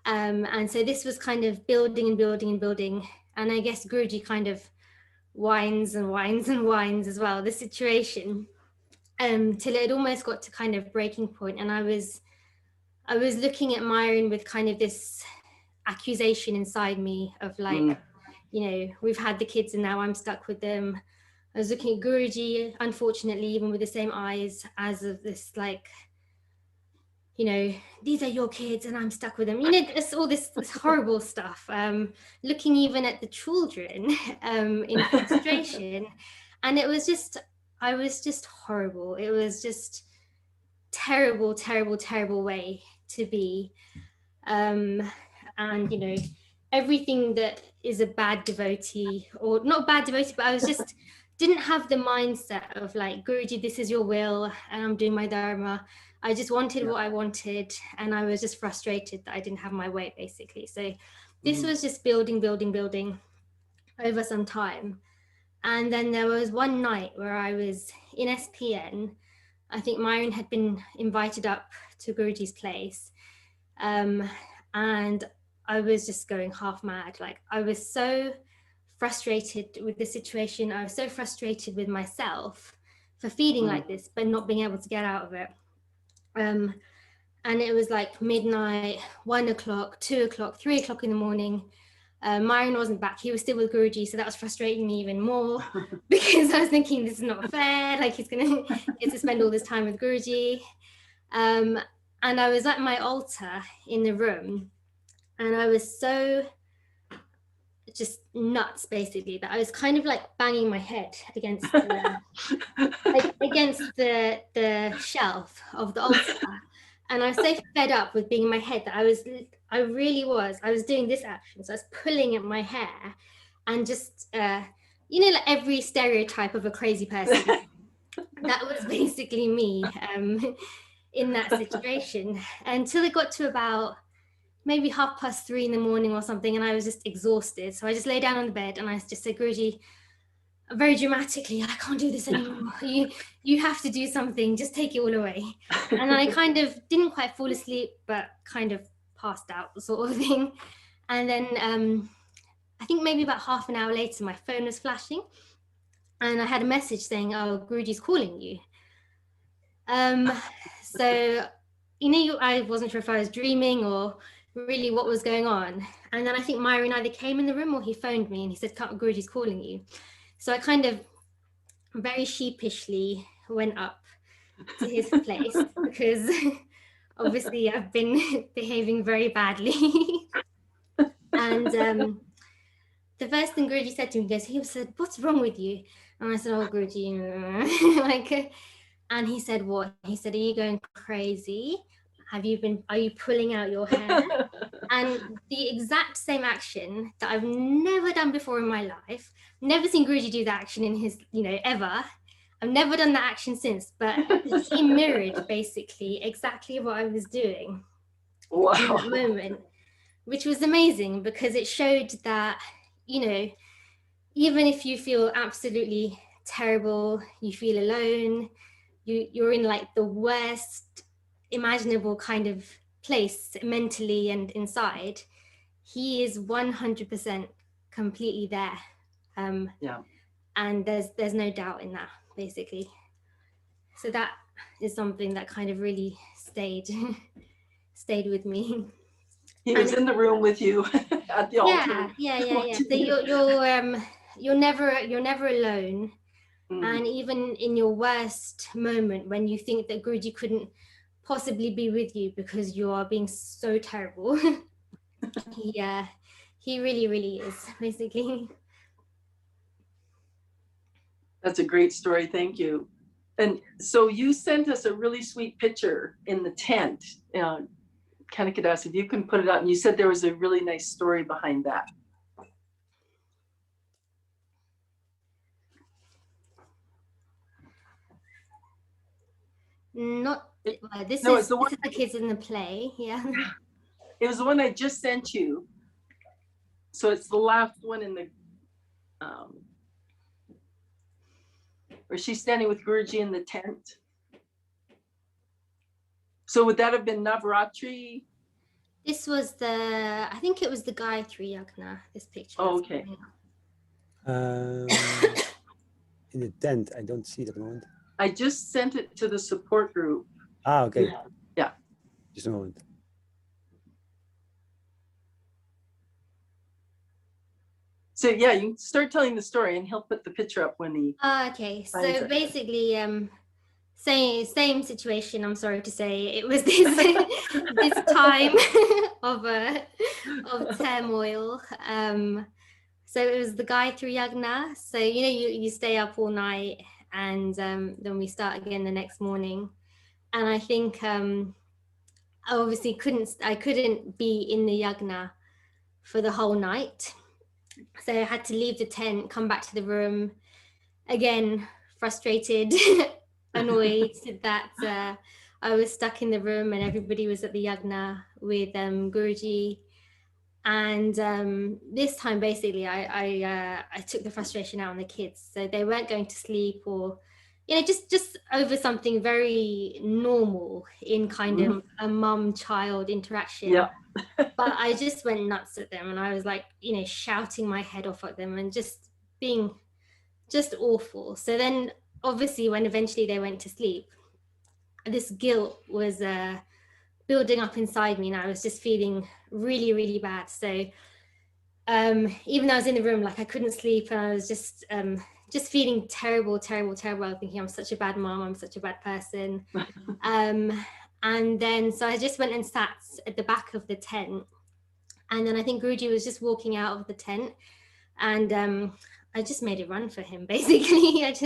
And so this was kind of building and building and building. And I guess Guruji kind of winds and winds and winds as well, the situation, till it almost got to kind of breaking point. And I was looking at Myron with kind of this accusation inside me of like, you know, we've had the kids and now I'm stuck with them. I was looking at Guruji, unfortunately, even with the same eyes as of this, like, you know, these are your kids and I'm stuck with them. You know, it's all this horrible stuff. Looking even at the children in frustration. And it was just, I was just horrible. It was just terrible, terrible, terrible way to be. And, you know, everything that is a bad devotee, or not bad devotee, but I was just, didn't have the mindset of like, Guruji, this is your will and I'm doing my dharma. I just wanted what I wanted, and I was just frustrated that I didn't have my way, basically. So this was just building, building, building over some time. And then there was one night where I was in SPN. I think Myron had been invited up to Guruji's place. And I was just going half mad. Like, I was so frustrated with the situation. I was so frustrated with myself for feeling like this, but not being able to get out of it. And it was like midnight, 1 o'clock, 2 o'clock, 3 o'clock in the morning. Myron wasn't back. He was still with Guruji. So that was frustrating me even more because I was thinking, this is not fair. Like, he's going to get to spend all this time with Guruji. And I was at my altar in the room, and I was so just nuts, basically, that I was kind of like banging my head against the shelf of the altar. And I was so fed up with being in my head that I was doing this action. So I was pulling at my hair and just, you know, like every stereotype of a crazy person. That was basically me in that situation, until it got to about maybe 3:30 in the morning or something, and I was just exhausted. So I just lay down on the bed and I just said, Guruji, very dramatically, I can't do this anymore. You have to do something, just take it all away. And I kind of didn't quite fall asleep, but kind of passed out, sort of thing. And then I think maybe about half an hour later, my phone was flashing and I had a message saying, oh, Guruji's calling you. So, you know, I wasn't sure if I was dreaming or really what was going on. And then I think Myron either came in the room or he phoned me and he said, Guruji's calling you. So I kind of very sheepishly went up to his place because obviously I've been behaving very badly. And the first thing Guruji said to me, he said, "What's wrong with you?" And I said, "Oh, Guruji," like, and he said, "What?" He said, "Are you going crazy? Are you pulling out your hair?" And the exact same action that I've never done before in my life, never seen Guruji do that action in his, ever. I've never done that action since, but he mirrored basically exactly what I was doing in that moment, which was amazing because it showed that, even if you feel absolutely terrible, you feel alone, you're in like the worst imaginable kind of place mentally and inside, he is 100% completely there. And there's no doubt in that, basically. So that is something that kind of really stayed with me. He was in the room with you at the altar. Yeah. So you're never alone. And even in your worst moment, when you think that Guruji couldn't possibly be with you because you are being so terrible, he really, really is, basically. That's a great story. Thank you. And so you sent us a really sweet picture in the tent. Kanakadas, if you can put it up, and you said there was a really nice story behind that. This is the kids in the play. Yeah. It was the one I just sent you. So it's the last one in the where she's standing with Guruji in the tent. So would that have been Navaratri? This was I think it was the Gayatri Yagna, this picture. Oh, okay. In the tent, I don't see it at the moment. I just sent it to the support group. Ah, okay. Yeah. Just a moment. So yeah, you can start telling the story and he'll put the picture up when he okay. So basically, same situation, I'm sorry to say. It was this time of turmoil. So it was the Gayatri Yagna. So you stay up all night and then we start again the next morning. And I think I obviously couldn't be in the yagna for the whole night. So I had to leave the tent, come back to the room, again frustrated, annoyed that I was stuck in the room and everybody was at the yagna with Guruji. And this time, basically, I took the frustration out on the kids. So they weren't going to sleep, or just over something very normal in kind of a mum-child interaction. Yeah. But I just went nuts at them, and I was like, shouting my head off at them and just being just awful. So then, obviously, when eventually they went to sleep, this guilt was building up inside me, and I was just feeling really, really bad. So even though I was in the room, like I couldn't sleep, and I was just feeling terrible. I was thinking, I'm such a bad mom, I'm such a bad person. And then so I just went and sat at the back of the tent, and then I think Guruji was just walking out of the tent, and I just made it run for him, basically. It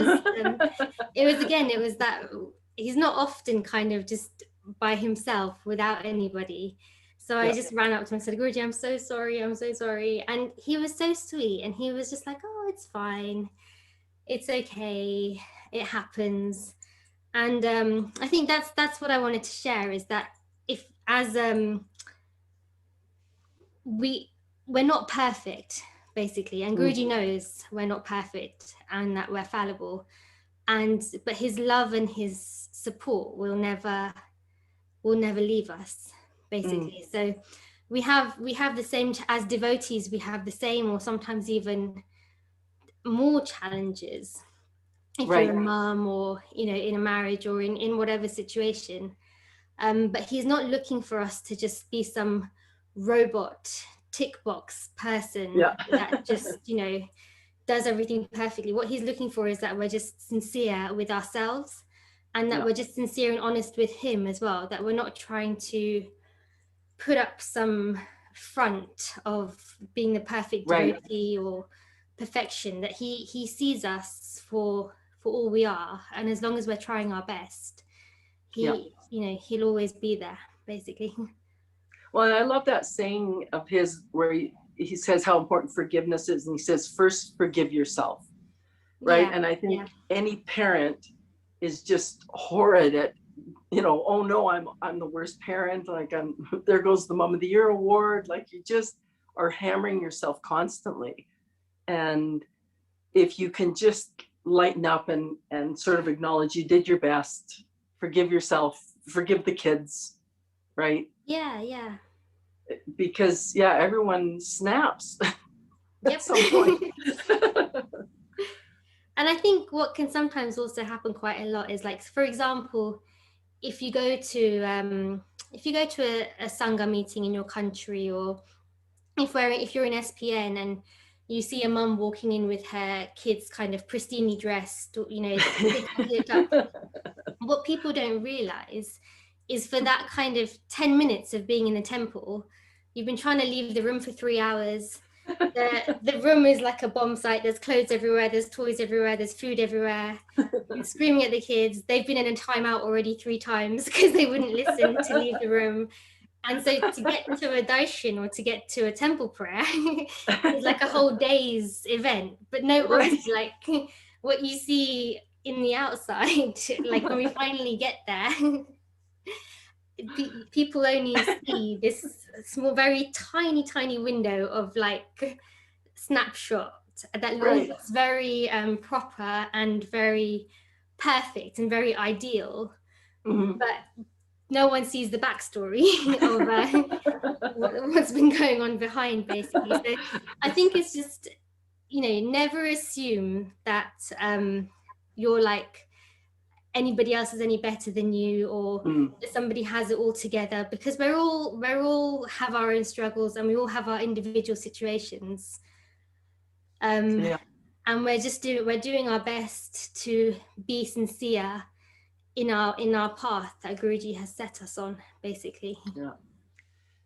was that he's not often kind of just by himself without anybody. So I just ran up to him and said, "Guruji, I'm so sorry. And he was so sweet, and he was just like, "Oh, it's fine. It's okay. It happens." And I think that's what I wanted to share, is that if as we're not perfect, basically, and Guruji knows we're not perfect and that we're fallible, but his love and his support will never leave us, basically. So we have the same, as devotees, we have the same or sometimes even more challenges if you're a mum, or in a marriage, or in whatever situation. But he's not looking for us to just be some robot tick box person that just does everything perfectly. What he's looking for is that we're just sincere with ourselves, and that we're just sincere and honest with him as well, that we're not trying to put up some front of being the perfect devotee or perfection, that he sees us for all we are, and as long as we're trying our best, he you know, he'll always be there, basically. Well, and I love that saying of his where he says how important forgiveness is, and he says first forgive yourself, right? And I think any parent is just horrid at, you know, oh no, I'm the worst parent, like there goes the Mom of the Year award, like you just are hammering yourself constantly. And if you can just lighten up and sort of acknowledge you did your best, forgive yourself, forgive the kids, right? Yeah. Because everyone snaps at some point. And I think what can sometimes also happen quite a lot is, like, for example, if you go to a Sangha meeting in your country, or if you're in SPN and you see a mum walking in with her kids kind of pristinely dressed, you know, lit up, what people don't realize is for that kind of 10 minutes of being in the temple, you've been trying to leave the room for 3 hours. The room is like a bomb site. There's clothes everywhere, there's toys everywhere, there's food everywhere. You're screaming at the kids. They've been in a timeout already 3 times because they wouldn't listen to leave the room. And so to get to a darshan or to get to a temple prayer is like a whole day's event. But no, obviously, like what you see in the outside, like when we finally get there, people only see this small, very tiny window of like snapshot that looks very proper and very perfect and very ideal, but no one sees the backstory of what's been going on behind, basically. So I think it's just, you know, never assume that you're like anybody else is any better than you, or that somebody has it all together, because we're all have our own struggles and we all have our individual situations. And we're doing our best to be sincere in our path that Guruji has set us on, basically.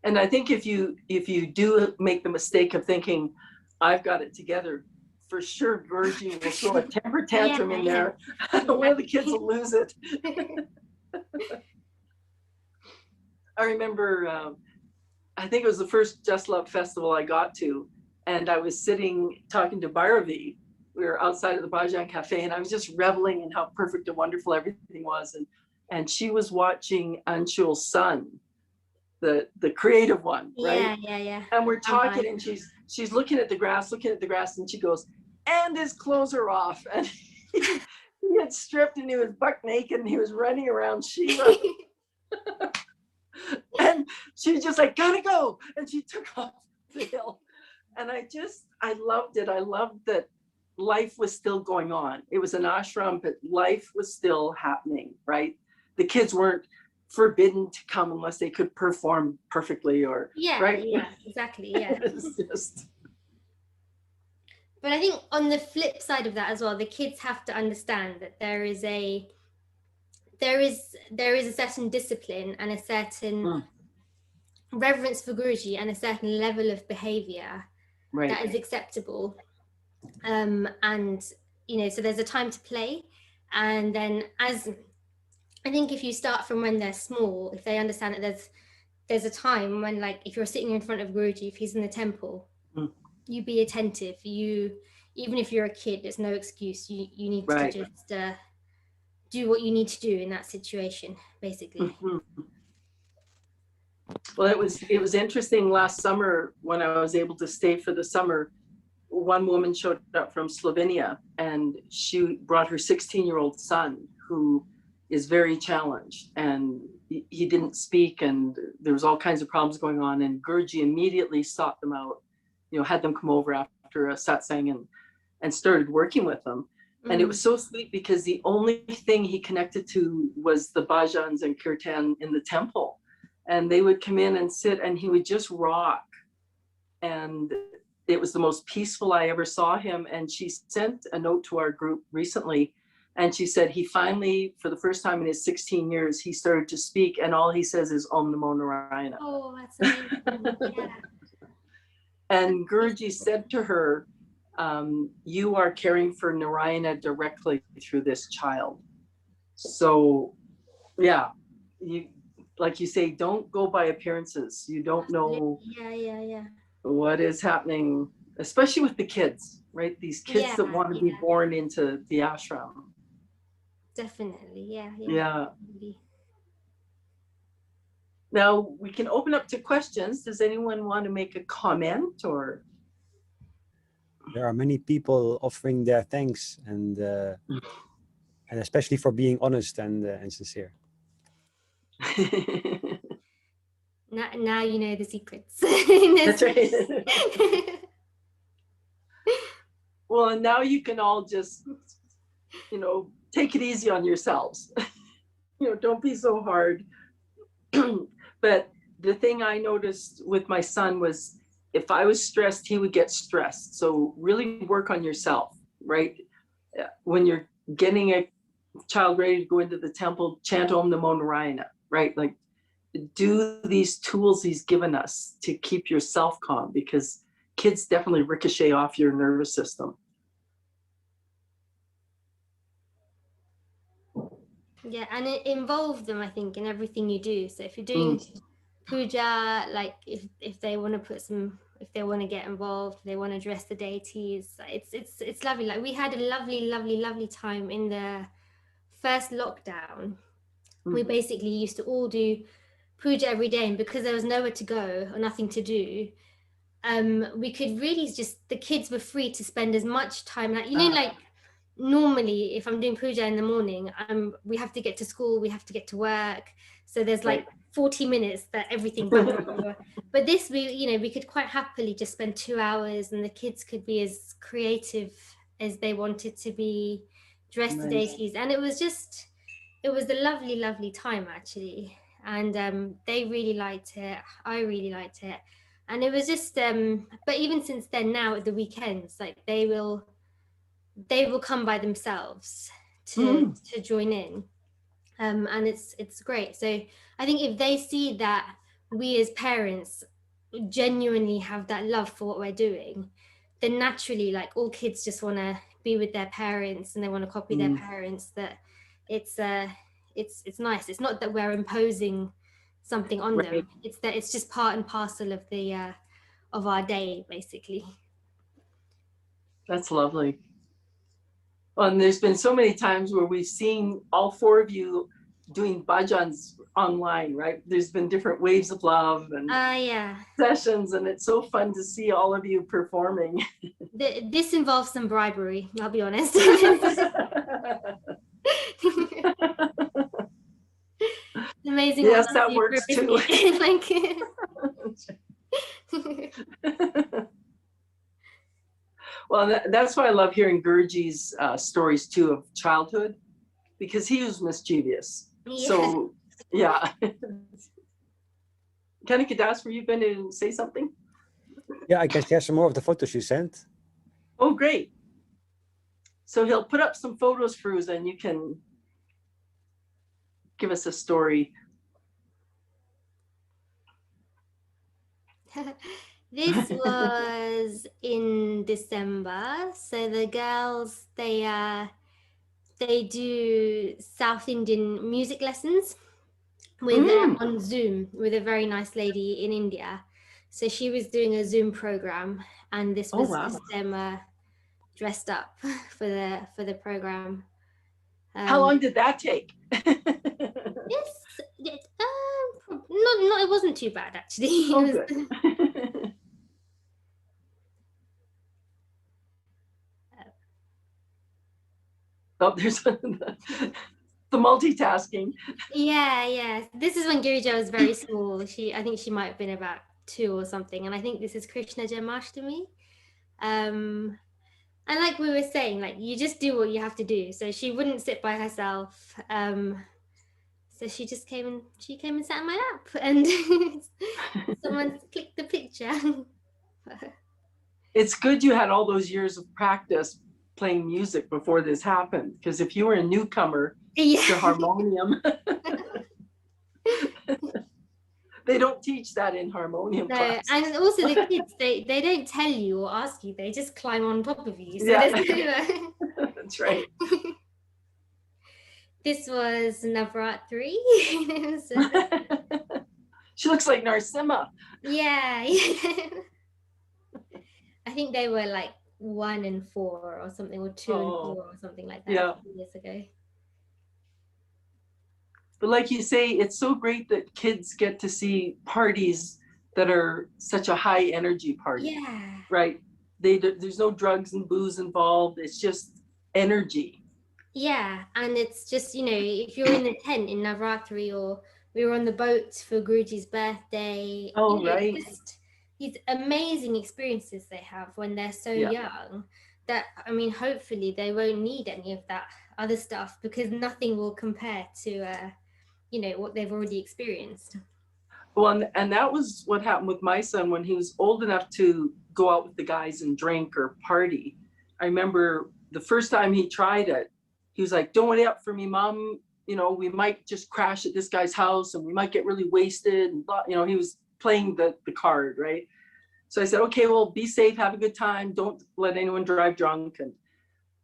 And I think if you do make the mistake of thinking I've got it together, for sure Guruji will throw a temper tantrum in there. One of the kids will lose it. I remember I think it was the first Just Love festival I got to, and I was sitting talking to Bhairavi. We were outside of the Bhajan Cafe, and I was just reveling in how perfect and wonderful everything was. And she was watching Anshul's son, the creative one, right? Yeah. And we're talking, and she's looking at the grass, and she goes, and his clothes are off. And he had stripped and he was buck naked and he was running around Shiva. And she was just like, gotta go. And she took off the hill. And I loved it. I loved that life was still going on. It was an ashram, but life was still happening, right? The kids weren't forbidden to come unless they could perform perfectly, or right? Yeah, exactly. Yeah. It's just... But I think on the flip side of that as well, the kids have to understand that there is a certain discipline and a certain reverence for Guruji and a certain level of behavior that is acceptable. And you know, so there's a time to play, and then as I think if you start from when they're small, if they understand that there's a time when, like, if you're sitting in front of Guruji, if he's in the temple, you be attentive. You, even if you're a kid, there's no excuse. You need to just do what you need to do in that situation, basically. Well, it was interesting last summer when I was able to stay for the summer. One woman showed up from Slovenia, and she brought her 16-year-old son, who is very challenged, and he didn't speak, and there was all kinds of problems going on, and Guruji immediately sought them out, you know, had them come over after a satsang and started working with them. And it was so sweet because the only thing he connected to was the bhajans and kirtan in the temple. And they would come in and sit, and he would just rock. And it was the most peaceful I ever saw him. And she sent a note to our group recently And she said he finally, for the first time in his 16 years, he started to speak, and all he says is Om Namo Narayana. Oh, that's amazing. Yeah. And Guruji said to her, you are caring for Narayana directly through this child. So yeah, you, like you say, don't go by appearances. You don't know Yeah. what is happening, especially with the kids, right? These kids that want to be born into the ashram. Definitely, yeah. Yeah. Now we can open up to questions. Does anyone want to make a comment or? There are many people offering their thanks and especially for being honest and sincere. Now you know the secrets. That's right. Well, and now you can all just, take it easy on yourselves. Don't be so hard. But the thing I noticed with my son was if I was stressed, he would get stressed. So really work on yourself, right? When you're getting a child ready to go into the temple, chant Om Namo Narayana, right? Like do these tools he's given us to keep yourself calm, because kids definitely ricochet off your nervous system. Yeah, and it involves them, I think, in everything you do. So if you're doing puja, like if they want to if they want to get involved, they want to address the deities, it's lovely. Like we had a lovely time in the first lockdown. We basically used to all do puja every day, and because there was nowhere to go or nothing to do, we could really the kids were free to spend as much time, like normally if I'm doing puja in the morning, we have to get to school, we have to get to work, so there's like 40 minutes that everything but this we could quite happily just spend 2 hours, and the kids could be as creative as they wanted to be, dress the deities, and it was a lovely time actually, and they really liked it, I really liked it, and it was just but even since then, now at the weekends, like they will come by themselves to join in, and it's great. So I think if they see that we as parents genuinely have that love for what we're doing, then naturally, like all kids just want to be with their parents and they want to copy their parents. That it's nice. It's not that we're imposing something on them. It's that it's just part and parcel of the of our day, basically. That's lovely. And there's been so many times where we've seen all four of you doing bhajans online, right? There's been different waves of love and sessions, and it's so fun to see all of you performing. This involves some bribery, I'll be honest. Amazing. Yes, that works too. Well, that's why I love hearing Guruji's stories too of childhood, because he was mischievous. Yeah. So, yeah. Kanikadas, were you going to say something? Yeah, I can share some more of the photos you sent. Oh, great. So he'll put up some photos, Firuza, and you can give us a story. This was in December. So the girls, they do South Indian music lessons with on Zoom with a very nice lady in India. So she was doing a Zoom program, and this was just them dressed up for the program. How long did that take? It wasn't too bad actually. Good. Oh, there's the multitasking. Yeah. This is when Girija was very small. I think she might have been about 2 or something. And I think this is Krishna Janmashtami. And like we were saying, like you just do what you have to do. So she wouldn't sit by herself. So she just came and sat in my lap, and someone clicked the picture. It's good you had all those years of practice playing music before this happened, because if you were a newcomer Yeah. to harmonium, they don't teach that in harmonium No, class. and also the kids, they don't tell you or ask you, they just climb on top of you. So Yeah. there's no, That's right. this was Navratri. She looks like Narsimha. Yeah. I think they were like 1 and 4 or something, or 2 and 4 or something like that. Yeah. A few years ago. But like you say, it's so great that kids get to see parties that are such a high energy party. Yeah. Right? There's no drugs and booze involved. It's just energy. Yeah, and it's just, you know, if you're in the tent in Navratri, or we were on the boat for Guruji's birthday, Oh, you know, right. just these amazing experiences they have when they're so young, that, I mean, hopefully they won't need any of that other stuff, because nothing will compare to, you know, what they've already experienced. Well, and that was what happened with my son when he was old enough to go out with the guys and drink or party. I remember the first time he tried it, he was like, "Don't wait up for me, Mom. You know, we might just crash at this guy's house and we might get really wasted." And, you know, he was playing the card, right? So I said, "Okay, well, be safe, have a good time. Don't let anyone drive drunk."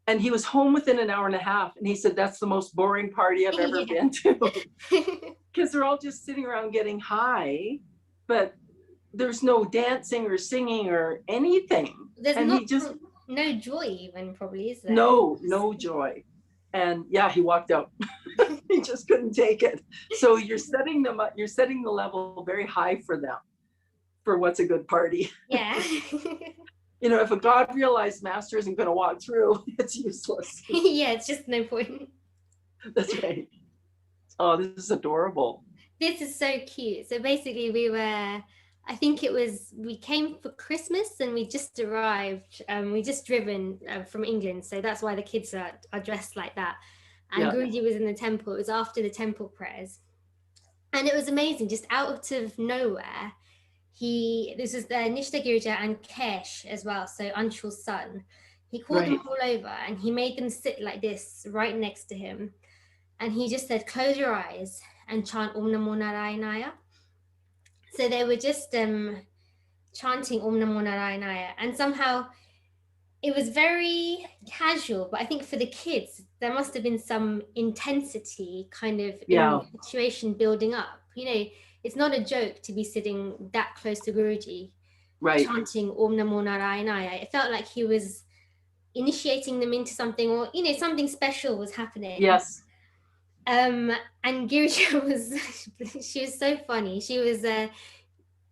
And he was home within an hour and a half. And he said, "That's the most boring party I've ever been to." Because they're all just sitting around getting high, but there's no dancing or singing or anything. There's and not, he just no joy even, probably, is there? no joy. And yeah, he walked out. He just couldn't take it. So you're setting them up, you're setting the level very high for them, for what's a good party. Yeah. You know, if a God realized master isn't going to walk through, it's useless. Yeah, it's just no point. That's right. Oh, this is adorable. This is so cute. So basically I think we came for Christmas and we just arrived. We just driven from England. So that's why the kids are dressed like that. And Guruji was in the temple. It was after the temple prayers. And it was amazing, just out of nowhere. This was Nishta Girija and Kesh as well, so Anshul's son. He called them all over and he made them sit like this right next to him. And he just said, "Close your eyes and chant Om Namo Narayanaya." So they were just chanting Om Namo Narayanaya. And somehow it was very casual, but I think for the kids, there must have been some intensity kind of in the situation building up. You know, it's not a joke to be sitting that close to Guruji, chanting Om Namo Narayanaya. It felt like he was initiating them into something, or, you know, something special was happening. Yes. And Girija she was so funny. She was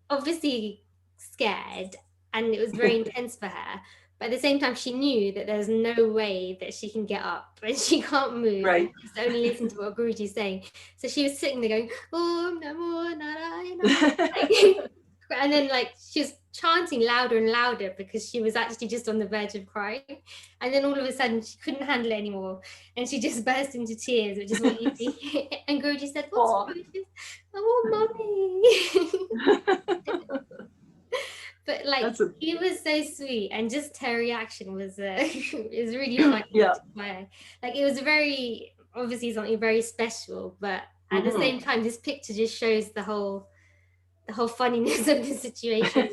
obviously scared, and it was very intense for her. But at the same time, she knew that there's no way that she can get up and she can't move. Right. Just only listen to what Guruji's saying. So she was sitting there going, Om Namo Narayana. And then, like, she was chanting louder and louder because she was actually just on the verge of crying. And then all of a sudden, she couldn't handle it anymore. And she just burst into tears, which is what you see. And Guruji said, "What's wrong?" "Oh, Mommy." But like, he was so sweet, and just her reaction was is really funny. Like, it was very, obviously something very special, but at the same time, this picture just shows the whole funniness of the situation.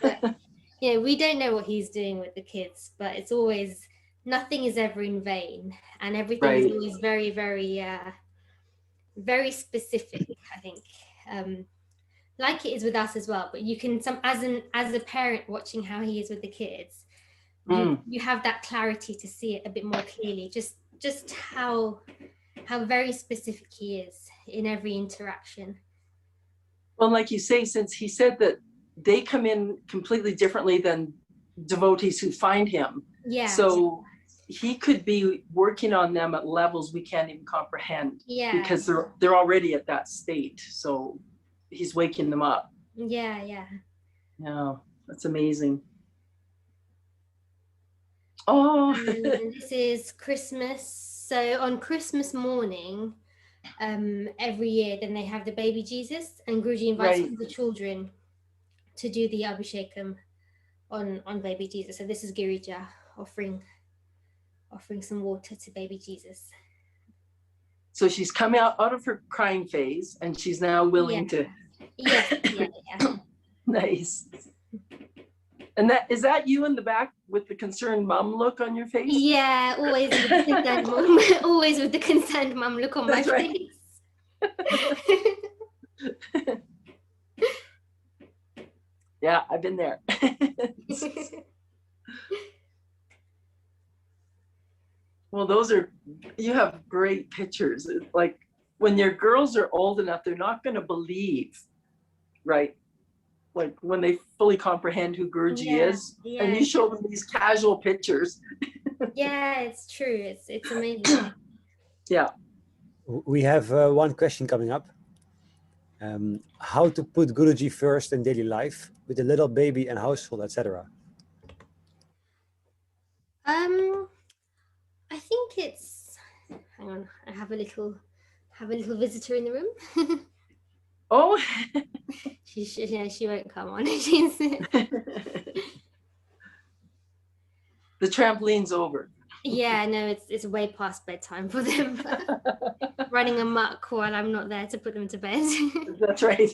But, you know, we don't know what he's doing with the kids, but it's always, nothing is ever in vain, and everything is always very, very, very specific, I think. Like it is with us as well, but you can, as a parent watching how he is with the kids, you have that clarity to see it a bit more clearly, just how very specific he is in every interaction. Well, like you say, since he said that they come in completely differently than devotees who find him. Yeah. So he could be working on them at levels we can't even comprehend. Yeah. Because they're already at that state. So he's waking them up. Yeah. Yeah, that's amazing. Oh. And this is Christmas. So on Christmas morning, every year, then they have the baby Jesus, and Guruji invites all the children to do the Abhishekam on baby Jesus. So this is Girija offering some water to baby Jesus. So she's come out of her crying phase, and she's now willing to. Yeah. Nice. And that you in the back with the concerned mom look on your face? Yeah, always with the concerned mom. Always with the concerned mom look on my face. Yeah, I've been there. Well, you have great pictures. Like when your girls are old enough, they're not going to believe, right? Like when they fully comprehend who Guruji is, and you show them these casual pictures. Yeah, it's true. It's amazing. Yeah. We have one question coming up. How to put Guruji first in daily life with a little baby and household, etc. I think it's. Hang on, I have a little visitor in the room. Oh. She won't come on. She's. The trampoline's over. Yeah, no, it's way past bedtime for them. Running amok while I'm not there to put them to bed. That's right.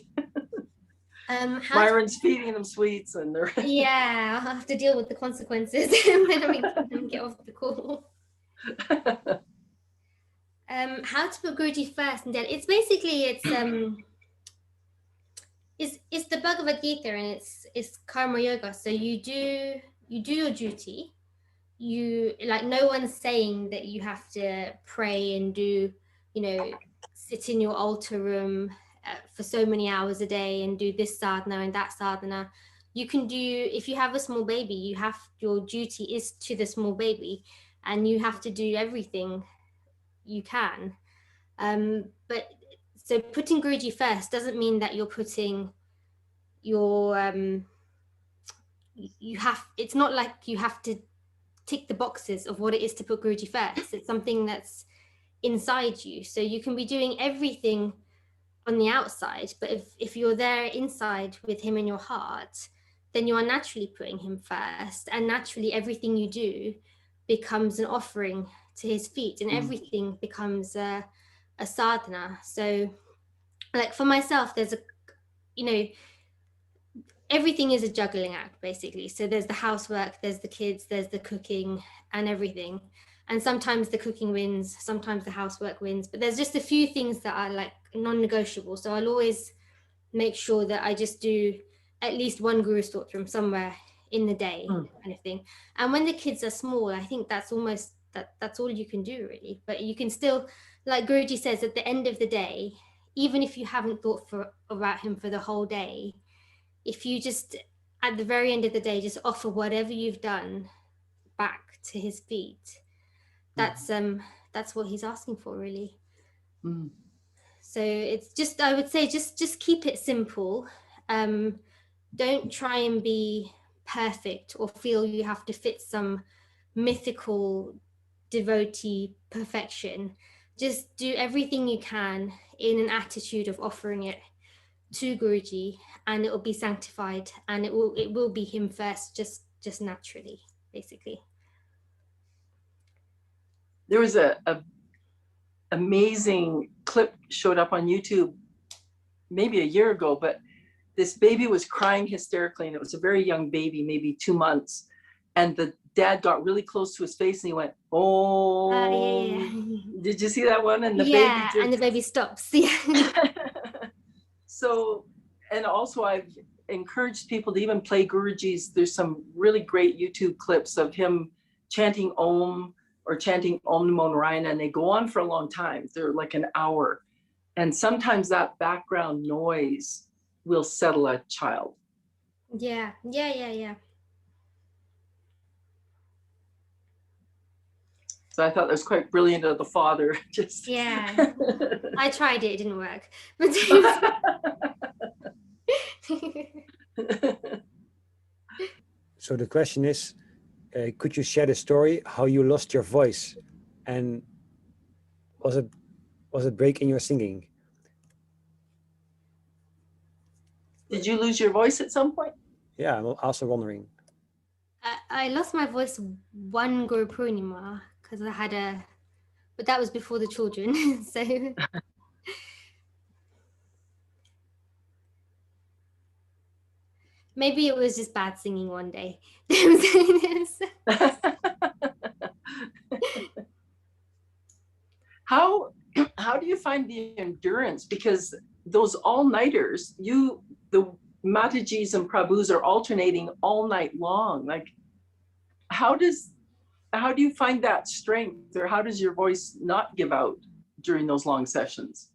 Myron's feeding them sweets, and they're. Yeah, I'll have to deal with the consequences when I make them get off the call. How to put Guruji first and then it's the Bhagavad Gita, and it's karma yoga. So you do your duty. You like, no one's saying that you have to pray and do, sit in your altar room for so many hours a day and do this sadhana and that sadhana. You can do, if you have a small baby, your duty is to the small baby, and you have to do everything you can. But so putting Guruji first doesn't mean that you're putting your it's not like you have to tick the boxes of what it is to put Guruji first. It's something that's inside you. So you can be doing everything on the outside, but if you're there inside with him in your heart, then you are naturally putting him first, and naturally everything you do becomes an offering to his feet, and everything becomes a sadhana. So like for myself, there's everything is a juggling act, basically. So there's the housework, there's the kids, there's the cooking and everything. And sometimes the cooking wins, sometimes the housework wins, but there's just a few things that are like non-negotiable. So I'll always make sure that I just do at least one Guru Stotram somewhere in the day, kind of thing. And when the kids are small, I think that's almost, that's all you can do really. But you can still, like Guruji says, at the end of the day, even if you haven't thought about him for the whole day, if you just, at the very end of the day, just offer whatever you've done back to his feet, that's what he's asking for, really. So it's just, I would say, just keep it simple. Don't try and be perfect or feel you have to fit some mythical devotee perfection. Just do everything you can in an attitude of offering it to Guruji, and it will be sanctified, and it will be him first, just naturally, basically. There was a amazing clip showed up on YouTube maybe a year ago, but this baby was crying hysterically, and it was a very young baby, maybe 2 months, and the dad got really close to his face and he went, "Oh." Yeah. Did you see that one? And the baby just... and the baby stops. Yeah. So, and also I've encouraged people to even play Guruji's. There's some really great YouTube clips of him chanting Om or chanting Om Namo Narayana, and they go on for a long time. They're like an hour. And sometimes that background noise will settle a child. Yeah. So I thought that was quite brilliant of the father. Just yeah. I tried it, it didn't work. But So the question is, could you share the story how you lost your voice, and was it break in your singing? Did you lose your voice at some point? Yeah, I'm also wondering. I lost my voice one Guru Purnima because I had but that was before the children. So maybe it was just bad singing one day. How do you find the endurance? Because those all-nighters, the Matajis and Prabhus are alternating all night long. Like, how do you find that strength, or how does your voice not give out during those long sessions?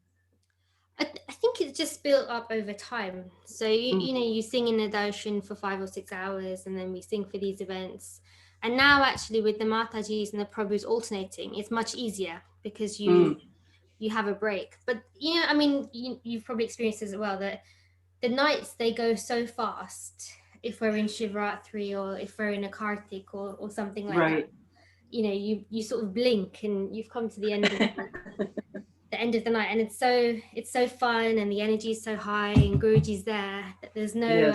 I think it's just built up over time. So you know, you sing in the ocean for 5 or 6 hours, and then we sing for these events. And now actually with the Matajis and the Prabhus alternating, it's much easier because you have a break. But you know, I mean, you've probably experienced this as well, that the nights, they go so fast if we're in Shivratri or if we're in a Kartik or something like that. You know, you sort of blink and you've come to the end of the end of the night, and it's so fun, and the energy is so high, and Guruji's there that there's no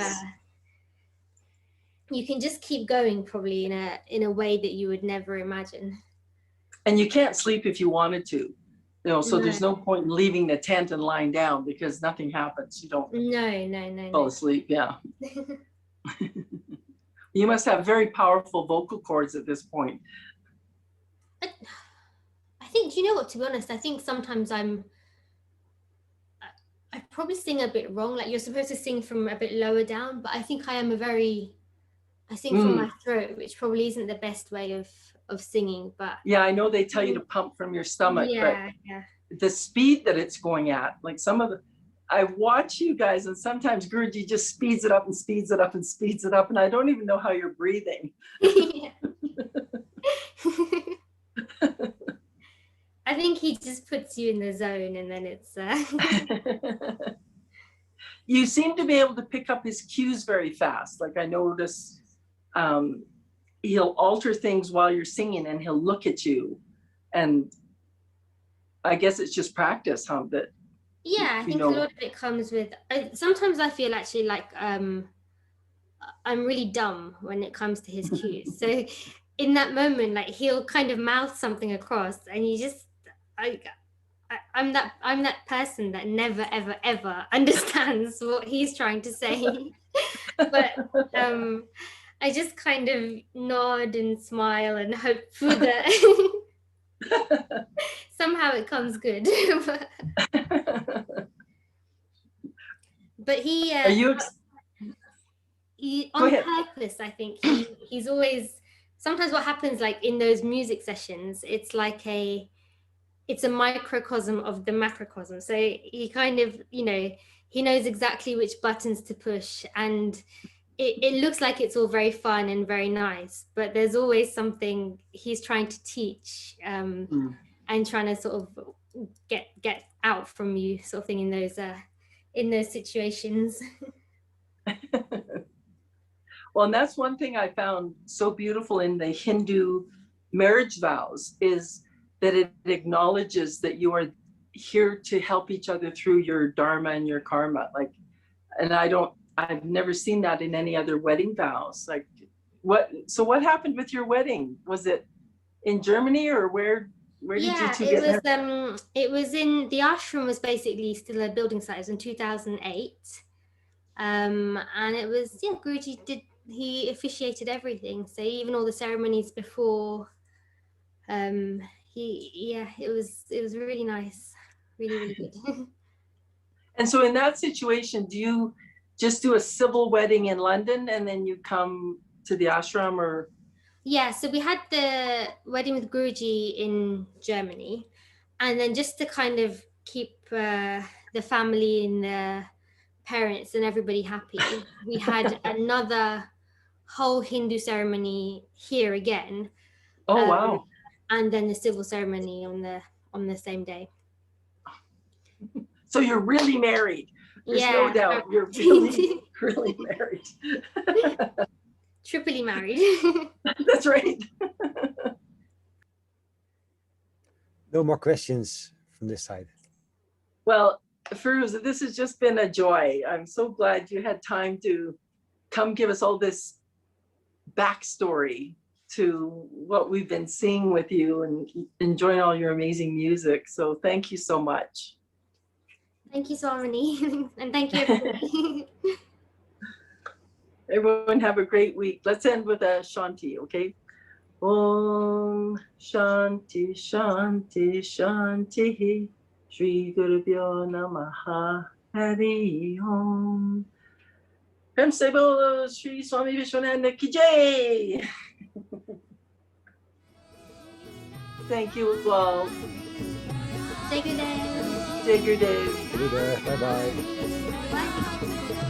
you can just keep going probably in a way that you would never imagine. And you can't sleep if you wanted to, you know, so there's no point in leaving the tent and lying down because nothing happens. You don't fall asleep. Yeah. You must have very powerful vocal cords at this point. I think, do you know what, to be honest, I think sometimes I probably sing a bit wrong. Like, you're supposed to sing from a bit lower down, but I think I sing from my throat, which probably isn't the best way of singing. But yeah, I know they tell you to pump from your stomach, but the speed that it's going at, like I watch you guys, and sometimes Guruji just speeds it up and speeds it up and speeds it up, and I don't even know how you're breathing. I think he just puts you in the zone, and then it's You seem to be able to pick up his cues very fast. Like, I notice he'll alter things while you're singing, and he'll look at you, and I guess it's just practice, huh? That I think a lot of it comes with. Sometimes I feel actually like I'm really dumb when it comes to his cues. So in that moment, like, he'll kind of mouth something across, and you just I'm that person that never ever understands what he's trying to say. But I just kind of nod and smile and hope for that somehow it comes good. But he on purpose, I think he's always, sometimes what happens, like in those music sessions, it's like it's a microcosm of the macrocosm. So he kind of, you know, he knows exactly which buttons to push, and it looks like it's all very fun and very nice, but there's always something he's trying to teach and trying to sort of get out from you, sort of thing, in those situations. Well, and that's one thing I found so beautiful in the Hindu marriage vows, is that it acknowledges that you are here to help each other through your dharma and your karma. Like, and I've never seen that in any other wedding vows. Like, so what happened with your wedding? Was it in Germany, or where did you two get married? It was in, the ashram was basically still a building site. It was in 2008. And it was, Guruji he officiated everything. So even all the ceremonies before, it was really nice, really good. And so in that situation, do you just do a civil wedding in London and then you come to the ashram, or? Yeah, so we had the wedding with Guruji in Germany, and then just to kind of keep the family and the parents and everybody happy, we had another whole Hindu ceremony here again. Oh, wow. And then the civil ceremony on the same day. So you're really married. There's no doubt you're really, really married. Triply married. That's right. No more questions from this side. Well, Firuza, this has just been a joy. I'm so glad you had time to come give us all this backstory to what we've been seeing with you and enjoying all your amazing music. So thank you so much. Thank you, Swamini. And thank you, everybody. Everyone have a great week. Let's end with a Shanti, okay? Om Shanti Shanti Shanti Shri Gurubhyo Namaha Hari Om. Prem se bolo Shri Swamini Vishwananda ki jai. Thank you all. Take your day. Take your day. Bye bye. Bye.